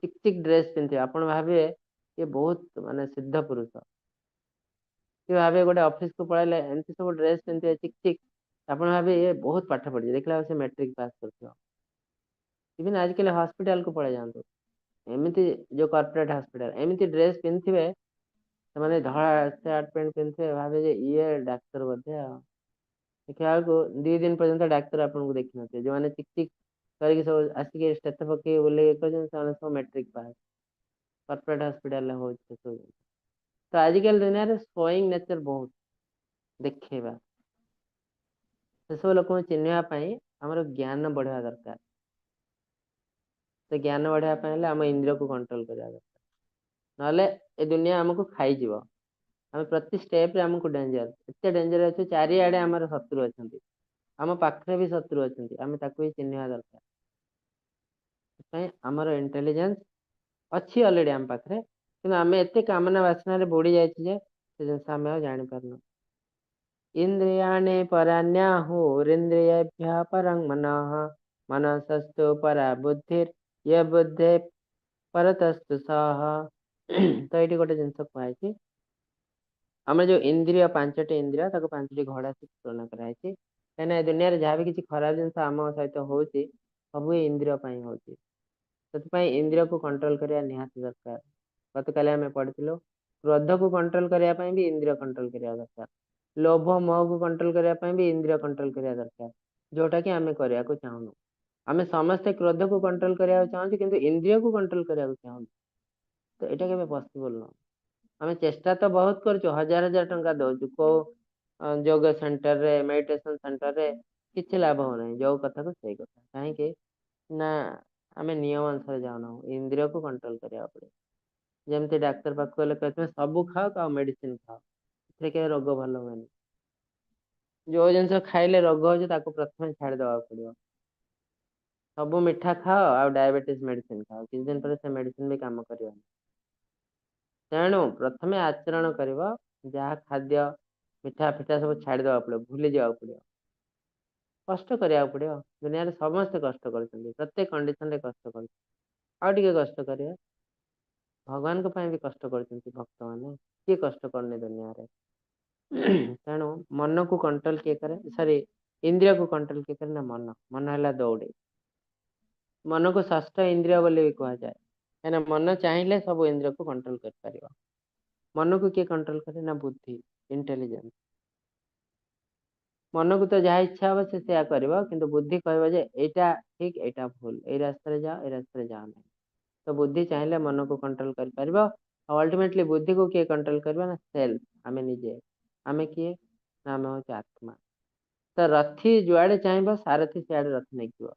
S2: चिक चिक ड्रेस पिंधे आप भावे ये बहुत माने सिद्ध पुरुष कि भावे गोटे ऑफिस को पढ़ाइले एमती सब ड्रेस पिंधे चिक चिक आप भावे ये बहुत पाठ पढ़ी देखला से मैट्रिक पास कर इवन आजकल हॉस्पिटल को पड़े जातु एमती जो कॉर्पोरेट हॉस्पिटल एमती ड्रेस पिंधे से धड़ा सार्ट पैंट पिंधे भावे ये डाक्तर बोधे देखा 2 दिन पर्यंत डाक्तर आपको देखी न जो मैंने चिक चिक करके सब आसिक स्टेथ पकई बोले सब मैट्रिक पास कॉर्पोरेट हॉस्पिटल हो तो आजिकल दुनिया रे शोइंग नेचर बहुत देखा से सब लोक चिन्हवाई आमर ज्ञान बढ़ावा दरकार तो ज्ञान बढ़ावाई आम इंद्रिय को कंट्रोल करवा दरकार ना ए दुनिया आमको खाईज आम प्रति स्टेप रे आमको डेंजर एत डेंजर अच्छे चारिआडे आमर शत्रु अच्छा आम पाखे भी शत्रु अच्छा आम भी चिन्हवा दरकार आमर इंटेलिजेंस अच्छी अलरेडी आम पाखे कि आम एत कामना वासना बुड़ी जाए जिनस आम जानी पारन इंद्रियाणि पराण्याहुरिंद्रियेभ्यः परं मनः मनसस्तु परा बुद्धिर ये बुद्धे परतस्तु सह तो ये गोटे जिनस कहुई आम जो इंद्रिय 5टी इंद्रिय 5टी घोड़ा से तुलना कराई कहीं दुनिया जहाँ भी किसी खराब जिन आम सहित हो सब इंद्रिय हो इंद्रिय को कंट्रोल करने निहाती दरकार गत काली आम पढ़ी क्रोध को कंट्रोल करने भी इंद्रिय कंट्रोल करने दरकार लोभ मोह को कंट्रोल करने भी इंद्रिय कंट्रोल करने दरकार जोटा कि आम करने को चाहूँ आम समस्ते क्रोध को कंट्रोल करने चाहूँ कि इंद्रिय को कंट्रोल करने चाहूँ तो यहाँ के पॉसिबल न आम चेष्टा तो बहुत कर 1000 टंका दौचु को योग सेंटर रे मेडिटेशन सेंटर रे किसी लाभ हो ना जो कथा को सही कथा कहीं ना आम नियम अनुसार जाऊना इंद्रिय को कंट्रोल करने पड़े जमती डाक्तर पाक कहते हैं सब खाओ मेडिसिन खाओ के रोग भल हुए जो जिन खाइले रोग हो प्रथम छाड़देवा पड़ो सब मिठा खाओ आ डायबिटीज मेडिसिन खाओ किसी दिन पर से मेडिसिन भी काम कर तेणु प्रथमे आचरण कर जहाँ खाद्य मिठा फिठा सब छाड़देवा पड़ो भूली जावा पड़ो कष्ट करा पड़ो दुनिया समस्ते कष्ट कर प्रत्येक कंडीशन रे कष्ट कर कष्ट करें भगवान भी कष्ट करछन्ति भक्त माने किए कष्ट करने दुनिया रे तेणु मन को कंट्रोल किए करे सॉरी इंद्रिय को कंट्रोल किए करे ना मन मन है दौड़े मन को षष्ठ इंद्रिय बोली भी कहा जाए कहीं मन चाहिए सब इंद्रिय को कंट्रोल कर पारिबा मन को किए कंट्रोल करे ना बुद्धि इंटेलिजेंस मन को तो जहाँ इच्छा हम से सेया करिबो किंतु बुद्धि कहबो जे एटा ठीक एटा भूल ए रास्ता रे जाओ ए रास्ता रे जाओ नहीं तो बुद्धि चाहिए मन को कंट्रोल कर पारिबो और अल्टीमेटली बुद्धि को किए कंट्रोल करबा ना सेल्फ आमे निजे आमे किए ना आमे होचे आत्मा तो रथी जुआड़े चाहब सारथी सियाड़े रथ नहीं जीव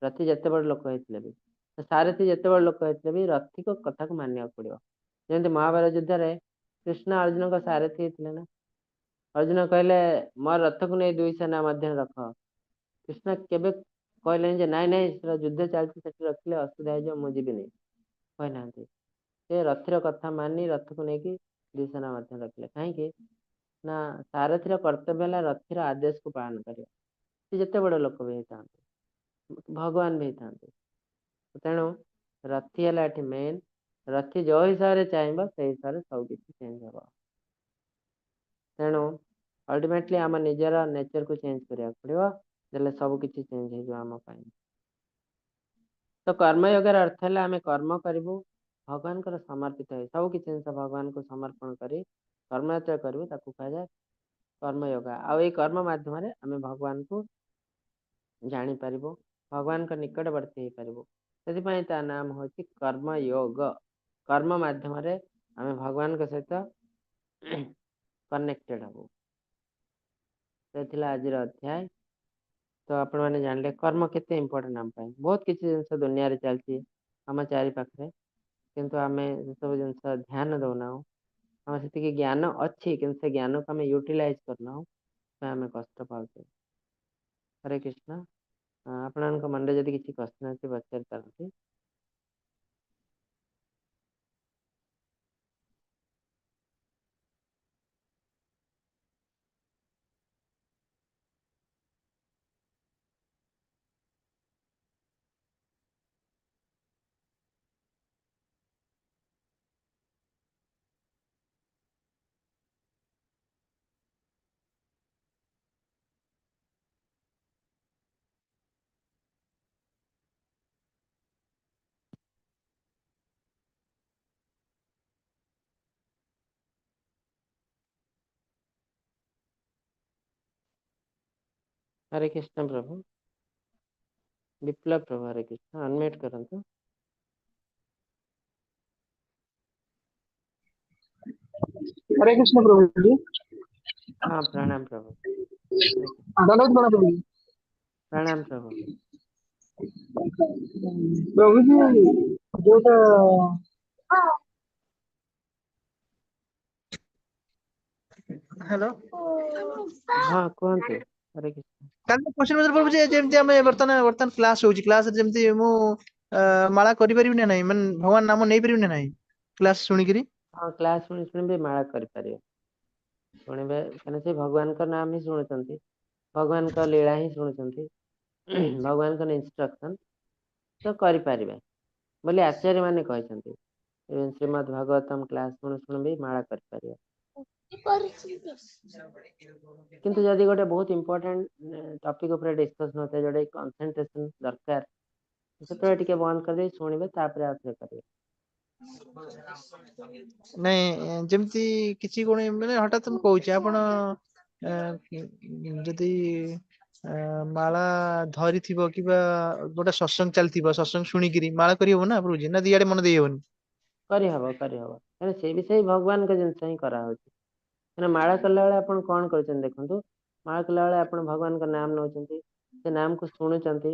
S2: रथी जिते बड़ लोक होते भी तो सारथी जिते बड़ लोक होते भी रथी को कथा को मानिया पड़ो जमी महाभारत युद्ध रे कृष्ण अर्जुन का सारथी होते ना अर्जुन कहले मोर रथ को नहीं दुई सेना मध्य रख कृष्ण केबे कहले जे नाई नाई युद्ध चलती रखिले असुविधा हो मुझे नहीं कहना से रथीर कथा मानी रथ को लेकिन दुई सेना मध्य रखिले कहीं ना सारथीर कर्तव्य है रथीर आदेश को पालन कर जिते बड़ लोक भी होता भगवान भी होता तेणु रथी है मेन रथी जो हिसाब से चाहब से हिसाब से सब किसी चेंज हम तेणु अल्टीमेटली आम निजर नेचर को चेंज करा पड़ो देले सब किसी चेंज होम तो कर्मयोग अर्थ है आम कर्म करूँ भगवान को समर्पित है सब किसी जिन भगवान को समर्पण कर कर्म जो करूँ कह जाए कर्मयोग आई कर्म मध्यम आम भगवान को जापर भगवान को निकटवर्ती हो पार से नाम हूँ कर्मयोग कर्म मध्यम आम भगवान सहित कनेक्टेड हबू से आज अध्याय तो आपण मैंने जानले कर्म केते इम्पोर्टेंट आम बहुत किसी जिन दुनिया रे चलती आम चारि पाखे किंतु आम सब जिन ध्यान दौना आम से ज्ञान अच्छी कि ज्ञान को आम यूटिलाइज करना आम कष्ट पाचे हरे कृष्ण आपण मन में जदि किसी क्वेश्चन अच्छे पचारि पारती हरे कृष्ण प्रभु विप्लव प्रभु हरे कृष्ण अनम्यूट करंतु
S4: हरे कृष्ण प्रभु जी।
S2: हाँ प्रणाम प्रभु हरे कृष्ण
S4: दंडवत प्रणाम प्रभु जी।
S2: प्रणाम प्रभु
S4: प्रभु जी जोटा हेलो
S2: हाँ कहतु हरे कृष्ण
S4: କାଲି କ୍ୱେଶ୍ଚନ ପଚାର ପ୍ରଭୁ ଯେ ଯେମିତି ଆମେ ବର୍ତ୍ତମାନ କ୍ଲାସ ହଉଛି କ୍ଲାସରେ ଯେମିତି ମୁଁ ମାଳା କରିପାରିବି ନା ନାହିଁ ମାନେ ଭଗବାନ ନାମ ନେଇପାରିବି ନା ନାହିଁ କ୍ଲାସ ଶୁଣିକିରି
S2: हाँ क्लास शुणी शुणी भी माला करें शुणे कहीं से भगवान का नाम ही शुणुंट भगवान का लीला ही शुणुंट भगवान का इंस्ट्रक्शन तो करें बोली आचार्य मैंने कहते श्रीमद् भागवतम क्लास शुणु शुणु भी माला करें किंतु जदि गोटे बहुत इम्पोर्टेंट टॉपिक ऊपर डिस्कशन होता है जोटे कंसंट्रेशन दरकार से बंद कर शुणे तापर आउे करेंगे
S4: ନାଇଁ ଯେମିତି କିଛି କଣ ମାନେ ହଠାତ୍ ମୁଁ କହୁଛି ଆପଣ ଯଦି ମାଳା ଧରିଥିବ କିମ୍ବା ଗୋଟେ ସତ୍ସଙ୍ଗ ଚାଲିଥିବ ସତ୍ସଙ୍ଗ ଶୁଣିକିରି ମାଳା କରିହବ ନା ପ୍ରଭୁଜି ନା ଦିଆଡେ ମନ ଦେଇ ହବନି
S2: करें से भी सही भगवान का जिनस ही करा माला कला बेले आप कौन कर देखो माला कला बेले आप भगवान का नाम नौ से नाम को शुणुंट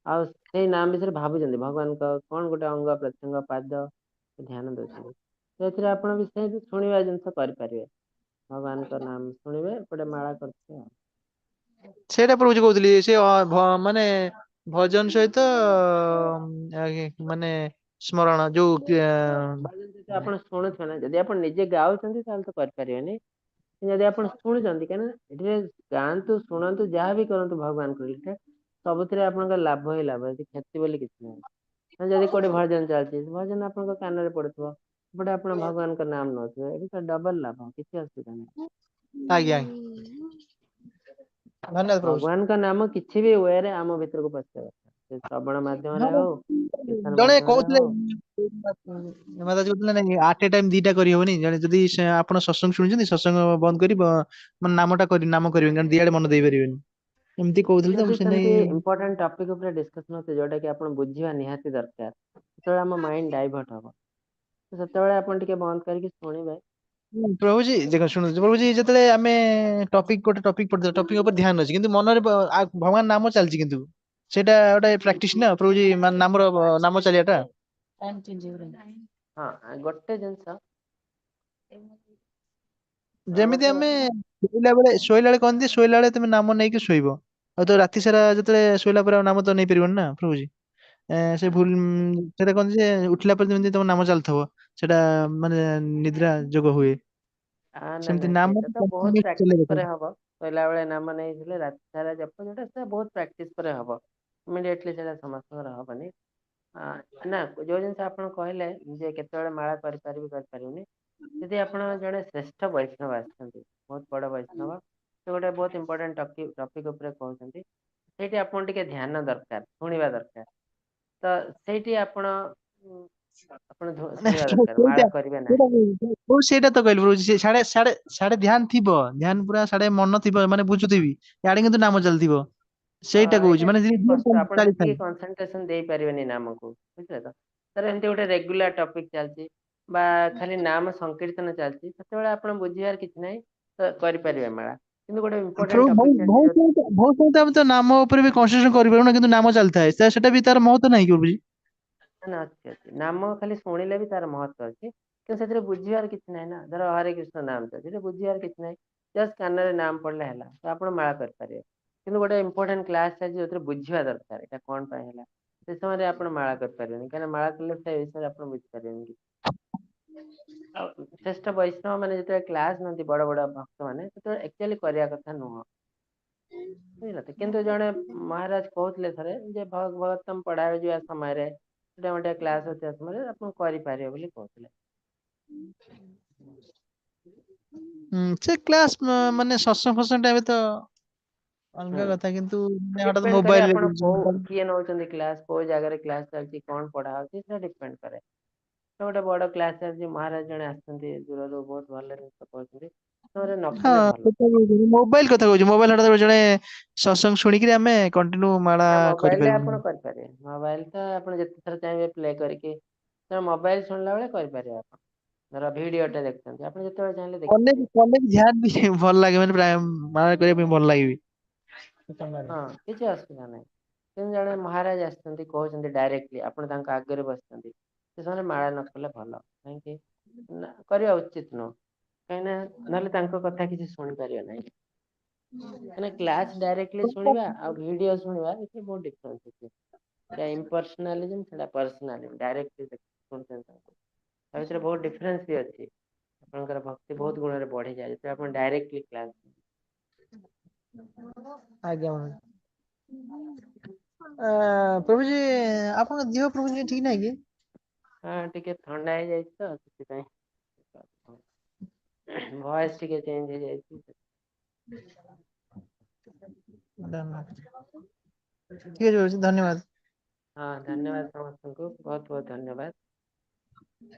S2: आ से नाम विषय भावुं भगवान का कौन गोटे अंग प्रत्यंग पाद ध्यान दौरान तो आप भी से शुणा जिनस करें भगवान का नाम शुणे एपटे माला करते
S4: ସେଇଟା ପ୍ରଭୁଜି କହୁଥିଲି ସେ ମାନେ ଭଜନ ସହିତ ମାନେ ସ୍ମରଣ ଯୋଉ
S2: भजन जैसे आप शुणुवे ना जब आप निजे गाँव तो करें जदि आप शुणुंट कहीं गाँतु शुणु जहाँ भी करूँ भगवान को सब आप लाभ ही लाभ क्षति बोली किसी ना जदि कोई भजन चलती भजन आप कान में पड़ुव ଏପଟେ ଆପଣ ଭଗବାନଙ୍କ ନାମ ନଉଥିବେ, ଏଠି ତ ଡବଲ ଲାଭ, କିଛି ଅସୁବିଧା ନାହିଁ।
S4: ଆଜ୍ଞା ଧନ୍ୟବାଦ ପ୍ରଭୁ।
S2: ଭଗବାନଙ୍କ ନାମ କିଛି ବି ୱେରେ ଆମ ଭିତରକୁ ପଶିବା ଦରକାର, ସେ ଶ୍ରବଣ ମାଧ୍ୟମରେ ହଉ, କୀର୍ତ୍ତନ
S4: ଜଣେ
S2: ମାଧ୍ୟମରେ
S4: କହୁଥିଲେ
S2: ହଉ।
S4: ମାତାଜୀ କହୁଥିଲେ ନାଇଁ ଆଟ୍ ଏ ଟାଇମ୍ ଦିଟା କରିହବନି, ଜଣେ ଯଦି ଆପଣ ସତ୍ସଙ୍ଗ ଶୁଣିଛନ୍ତି ସତ୍ସଙ୍ଗ ବନ୍ଦ କରି ମାନେ ନାମ କରିବେନି, କାରଣ ଦିଆଡେ ମନ ଦେଇପାରିବେନି, ଏମିତି କହୁଥିଲେ ତ
S2: ଯଦି
S4: ସେ
S2: ସେମିତି
S4: ନେଇ
S2: ଇମ୍ପୋର୍ଟାଣ୍ଟ ଟପିକ ଉପରେ ଡିସ୍କସନ ହଉଛି ଯୋଉଟା କି ଆପଣ ବୁଝିବା ନିହାତି ଦରକାର, ସେତେବେଳେ ଆମ ମାଇଣ୍ଡ ଡାଇଭର୍ଟ ହବ, ତ ସେତେବେଳେ ଆପଣ ଟିକେ ବନ୍ଦ କରିକି ଶୁଣିବେ।
S4: ପ୍ରଭୁଜୀ ଦେଖ ଶୁଣନ୍ତୁ ପ୍ରଭୁଜୀ, ଯେତେବେଳେ ଆମେ ଗୋଟେ ଟପିକ ପଢିଥିବା ଟପିକ ଉପରେ ଧ୍ୟାନ ଅଛି କିନ୍ତୁ ମନରେ ଭଗବାନ ନାମ ଚାଲିଛି, କିନ୍ତୁ ସେଇଟା ଗୋଟେ ପ୍ରାକ୍ଟିସ ନା ପ୍ରଭୁଜୀ, ମାନେ ନାମ ଚାଲିବାଟା।
S2: ହଁ ଗୋଟେ ଜିନିଷ
S4: ଯେମିତି ଆମେ ଶୋଇଲା ବେଳେ କହନ୍ତି, ଶୋଇଲା ବେଳେ ତମେ ନାମ ନେଇକି ଶୋଇବ, ଆଉ ତ ରାତି ସାରା ଯେତେବେଳେ ଶୋଇଲା ପରେ ଆଉ ନାମ ତ ନେଇପାରିବନି ନା ପ୍ରଭୁଜୀ। ସେ ଭୁଲ ସେଟା କହନ୍ତି ଯେ ଉଠିଲା ପରେ ଯେମିତି ତମ ନାମ ଚାଲିଥିବ, ସେଟା ମାନେ ନିଦ୍ରା ଯୋଗ ହୁଏ।
S2: ନା
S4: ସେମିତି
S2: ନା,
S4: ନାମ
S2: ସେଇଟା ତ ବହୁତ
S4: continuous
S2: ପ୍ରାକ୍ଟିସ
S4: ଚଲେଇବା
S2: ପରେ
S4: କଥା।
S2: ହବ। ଶୋଇଲା ବେଳେ ନାମ ନେଇଥିଲେ ରାତି ସାରା ଜପ, ଯୋଉଟା ସେଟା ବହୁତ ପ୍ରାକ୍ଟିସ ପରେ ହବ, ଇମିଡିଏଟଲି ସେଟା ସମସ୍ତଙ୍କର ହବନି। ନା ଯୋଉ ଜିନିଷ ଆପଣ କହିଲେ ଯେ କେତେବେଳେ ମାଳା କରିପାରିବିନି, ଯଦି ଆପଣ ଜଣେ ଶ୍ରେଷ୍ଠ ବୈଷ୍ଣବ ଆସିଛନ୍ତି, ବହୁତ ବଡ ବୈଷ୍ଣବ, ସେ ଗୋଟେ ବହୁତ ଇମ୍ପୋର୍ଟାଣ୍ଟ ଟପିକ ଉପରେ କହୁଛନ୍ତି, ସେଇଠି ଆପଣ ଟିକେ ଧ୍ୟାନ ଦରକାର, ଶୁଣିବା ଦରକାର, ତ ସେଇଠି ଆପଣ
S4: ମାନେ
S2: ଶୁଣିବା ଦରକାର, ମାଳା କରିବେ ନାହିଁ।
S4: ସେଇଟା ତ କହିଲି ପ୍ରଭୁ, ସାଡେ ସାଡେ ସାଡେ ଧ୍ୟାନ ଥିବ, ଧ୍ୟାନ ପୁରା ସାଡେ ମନ ଥିବ, ମାନେ ବୁଝୁଥିବି, ଇଆଡେ କିନ୍ତୁ ନାମ ଚାଲିଥିବ, ସେଇଟା କହୁଛି
S2: ଏଇଟା
S4: ମାନେ
S2: ଟିକେ କଷ୍ଟ, ଆପଣ
S4: ଚାଲିଥାଏ।
S2: ସେତିକି କନସେନଟ୍ରେସନ ଦେଇପାରିବେନି ନାମକୁ, ବୁଝିଲେ ତ। ତାର ଏମିତି ଗୋଟେ ରେଗୁଲାର ଟପିକ ଚାଲିଛି ବା ଖାଲି ନାମ ସଂକୀର୍ତ୍ତନ ଚାଲିଛି, ସେତେବେଳେ ଆପଣ ବୁଝିବାର କିଛି ନାହିଁ, ତ କରିପାରିବେ ମାଳା। କିନ୍ତୁ ଗୋଟେ ଇମ୍ପୋର୍ଟାଣ୍ଟ
S4: ପ୍ରଭୁ
S2: ଟପିକ ଚାଲିଛି
S4: ବହୁତ ଆମେ ତ ନାମ ଉପରେ ବି କନସେନଟ୍ରେସନ କରିପାରୁନା, କିନ୍ତୁ ନାମ ଚାଲିଥାଏ, ସେଟା ବି ତାର ମହତ୍ଵ ନାହିଁ କି ପ୍ରଭୁଜୀ?
S2: ନା ଅଛି, ନାମ ଖାଲି ଶୁଣିଲେ ବି ତାର ମହତ୍ଵ ଅଛି, କିନ୍ତୁ ସେଥିରେ ବୁଝିବାର କିଛି ନାହିଁ ନା। ଧର ହରେ କୃଷ୍ଣ ନାମ ତ ସେଥିରେ ବୁଝିବାର କିଛି ନାହିଁ, ଜଷ୍ଟ କାନରେ ନାମ ପଡିଲେ ହେଲା, ତ ଆପଣ ମାଳା କରିପାରିବେ। କିନ୍ତୁ ଗୋଟେ ଇମ୍ପୋର୍ଟାଣ୍ଟ କ୍ଲାସ ଚାଲିଛି ଯୋଉଥିରେ ବୁଝିବା ଦରକାର, ଏଇଟା କଣ ପାଇଁ ହେଲା, ସେ ସମୟରେ ଆପଣ ମାଳା କରିପାରିବେନି, କାହିଁକିନା ମାଳା କଲେ ସେ ବିଷୟରେ ଆପଣ ବୁଝିପାରିବେନି କିଛି। ଆଉ ଶ୍ରେଷ୍ଠ ବୈଷ୍ଣବ ମାନେ ଯେତେବେଳେ କ୍ଲାସ ନିଅନ୍ତି, ବଡ ବଡ ଭକ୍ତ ମାନେ, ସେତେବେଳେ ଆକ୍ଚୁଆଲି କରିବା କଥା ନୁହଁ, ବୁଝିଲ ତ। କିନ୍ତୁ ଜଣେ ମହାରାଜ କହୁଥିଲେ ଥରେ ଯେ ଭଗବତମ ପଢାରେ ଯିବା ସମୟରେ, ସେଟା ଗୋଟେ କ୍ଲାସ ହଉଥିବା ସମୟରେ ଆପଣ କରିପାରିବେ ବୋଲି କହୁଥିଲେ।
S4: ସେ କ୍ଲାସ ମାନେ ସତ୍ସଙ୍ଗ ଟାଇମ ତ ଅଲଗା କଥା, କିନ୍ତୁ ହଠାତ୍
S2: ଡିପେଣ୍ଡ କରେ
S4: ମୋବାଇଲ
S2: ଆପଣ କିଏ ନଉଛନ୍ତି କ୍ଲାସ, କୋଉ ଜାଗାରେ କ୍ଲାସ ଚାଲିଛି, କଣ ପଢା ହଉଛି, ସେଟା ଡିପେଣ୍ଡ କରେ। ତ ଗୋଟେ ବଡ କ୍ଲାସ ଚାଲିଛି, ମହାରାଜ ଜଣେ ଆସିଛନ୍ତି ଦୂରରୁ, ବହୁତ ଭଲ ଜିନିଷ କହୁଛନ୍ତି, ସେମାନେ ନ
S4: ହଁ
S2: କଲେ ଭଲ।
S4: ମୋବାଇଲ କଥା କହୁଛି, ମୋବାଇଲ ହଠାତ୍ ଜଣେ ସତ୍ସଙ୍ଗ ଶୁଣିକିରି ଆମେ କଣ୍ଟିନ୍ୟୁ ମାଳା
S2: ନା ମୋବାଇଲରେ
S4: କରିପାରିବୁ।
S2: ଆପଣ କରିପାରିବେ, ମୋବାଇଲ ତ ଆପଣ ଯେତେଥର ଚାହିଁବେ ପ୍ଲେ କରିକି, ମୋବାଇଲ ଶୁଣିଲା ବେଳେ କରିପାରିବେ ଆପଣ। ଧର ଭିଡିଓଟେ ଦେଖୁଛନ୍ତି, ଆପଣ ଯେତେବେଳେ ଚାହିଁଲେ ଦେଖିପାରିବେ।
S4: ଧ୍ୟାନ ବି ଭଲ ଲାଗେ, ମାନେ ପ୍ରାୟ ମାଳା କରିବା ପାଇଁ ଭଲ ଲାଗିବି।
S2: ହଁ କିଛି ଅସୁବିଧା ନାହିଁ, କିନ୍ତୁ ଜଣେ ମହାରାଜ ଆସିଛନ୍ତି କହୁଛନ୍ତି ଡାଇରେକ୍ଟଲି, ଆପଣ ତାଙ୍କ ଆଗରେ ବସିଛନ୍ତି, ସେ ସମୟରେ ମାଳା ନ କଲେ ଭଲ, କାହିଁକି ନା କରିବା ଉଚିତ ନୁହଁ, କାହିଁକି ନା ନହେଲେ ତାଙ୍କ କଥା କିଛି ଶୁଣିପାରିବେ ନାହିଁ। ମାନେ କ୍ଲାସ ଡାଇରେକ୍ଟଲି ଶୁଣିବା ଆଉ ଭିଡିଓ ଶୁଣିବା ଏଥିରେ ବହୁତ ଡିଫରେନ୍ସ ଅଛି। ଏଇଟା ଇମ୍ପର୍ସନାଲିଜିମ୍, ସେଟା ପର୍ସନାଲିଜିମ୍, ଡାଇରେକ୍ଟଲି ଶୁଣୁଛନ୍ତି ତାଙ୍କୁ, ତା ଭିତରେ ବହୁତ ଡିଫରେନ୍ସ ବି ଅଛି। ଆପଣଙ୍କର ଭକ୍ତି ବହୁତ ଗୁଣରେ ବଢିଯାଏ, ଯେତେବେଳେ ଆପଣ ଡାଇରେକ୍ଟଲି କ୍ଲାସ।
S4: ଆଜ୍ଞା ପ୍ରଭୁଜୀ, ଆପଣଙ୍କ ଦେହ ପ୍ରଭୁଜୀ ଠିକ ନାହିଁ କି?
S2: ହଁ ଟିକେ ଥଣ୍ଡା ହେଇଯାଇଛି ତ, ସେଥିପାଇଁ ଭଏସ ଟିକେ ଚେଞ୍ଜ ହେଇଯାଇଛି।
S4: ଠିକ ଅଛି ରହୁଛି, ଧନ୍ୟବାଦ।
S2: ହଁ ଧନ୍ୟବାଦ ସମସ୍ତଙ୍କୁ, ବହୁତ ବହୁତ ଧନ୍ୟବାଦ।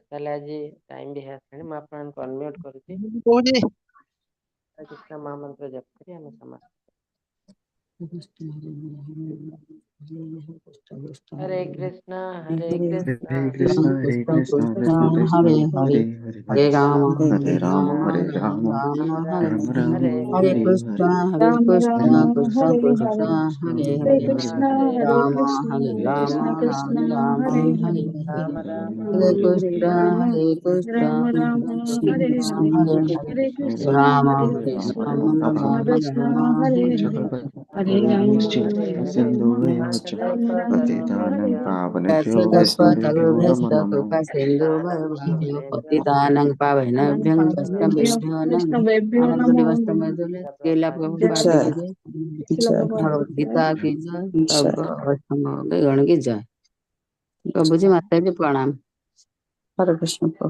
S2: ତାହେଲେ ଆଜି ଟାଇମ ବି ହେଇସାରିଲାଣି, ମୁଁ ଆପଣଙ୍କୁ ଅନମ୍ୟୁଟ କରୁଛି।
S4: କହୁଛି
S2: ହରେ କୃଷ୍ଣ ମହାମନ୍ତ୍ର ଜପ କରି ଆମେ ସମାପ୍ତ। हरे Krishna
S3: Hare Krishna, Krishna
S5: Ram
S3: Krishna,
S5: Hare Hare
S3: Hare Hare,
S5: Hare Rama
S3: Hare
S5: Hare
S3: Rama,
S5: Rama
S3: Hare
S5: Rama
S3: Rama,
S5: Rama
S2: Rama
S5: Hare
S3: Rama
S5: Hare
S2: Hare
S3: Rama,
S5: Hare
S2: Hare
S3: Hare
S5: Krishna
S3: Hare,
S5: Hare
S6: Ram
S5: Krishna
S6: Rama,
S3: Hare
S5: Krishna
S6: Hare
S3: Krishna,
S6: Hare,
S5: Krishna
S3: Hare Krishna,
S5: Hare
S6: Hare
S5: Hare
S3: Hare
S2: Krishna
S6: Krishna,
S3: Hare,
S2: Hare
S6: Hare
S5: Rama
S6: Krishna,
S5: Hare Rama
S6: Krishna
S5: Rama
S6: Krishna,
S5: Rama
S6: Hare
S5: Hare
S6: Hare,
S5: Hare
S2: Ram Ram
S5: Hare
S6: Hare
S2: Hare
S6: Hare
S5: Krishna
S6: Rama,
S5: Hare Krishna
S6: Rama Rama,
S5: Krishna
S6: Hare
S5: Krishna
S6: Hare,
S5: Hare Hare
S6: Hare Krishna,
S5: Rama
S6: Hare
S5: Hare
S6: Krishna,
S5: Rama Rama
S6: Krishna
S5: Hare
S6: Krishna,
S5: Rama
S6: Hare
S5: Hare
S6: Hare,
S5: Hare
S6: Hare Rama, Hare
S3: Sindhu
S6: Rama, Rama Rama,
S3: Patitanam
S6: Hare Hare.
S3: Pavanebhyo
S5: Pratitapatavabhyo
S3: Vaishnavebhyo Namo
S5: Krupa Sindhu Bharavabhyo Patitanang Pavanabhyam Vaishnavebhyo Namo
S6: वैष्णवेभ्यो
S5: आनंद
S6: नमो
S5: बड़ी वास्तव में बोले केला प्रभुपाद
S1: जय
S5: की जय
S6: शिला
S1: जय
S5: भगवत
S6: प्रभुपाद
S5: गीता की जय
S1: जय
S5: सब वैष्णव गण की जय प्रभु जी माता जी प्रणाम
S1: हरे कृष्ण प्रभु।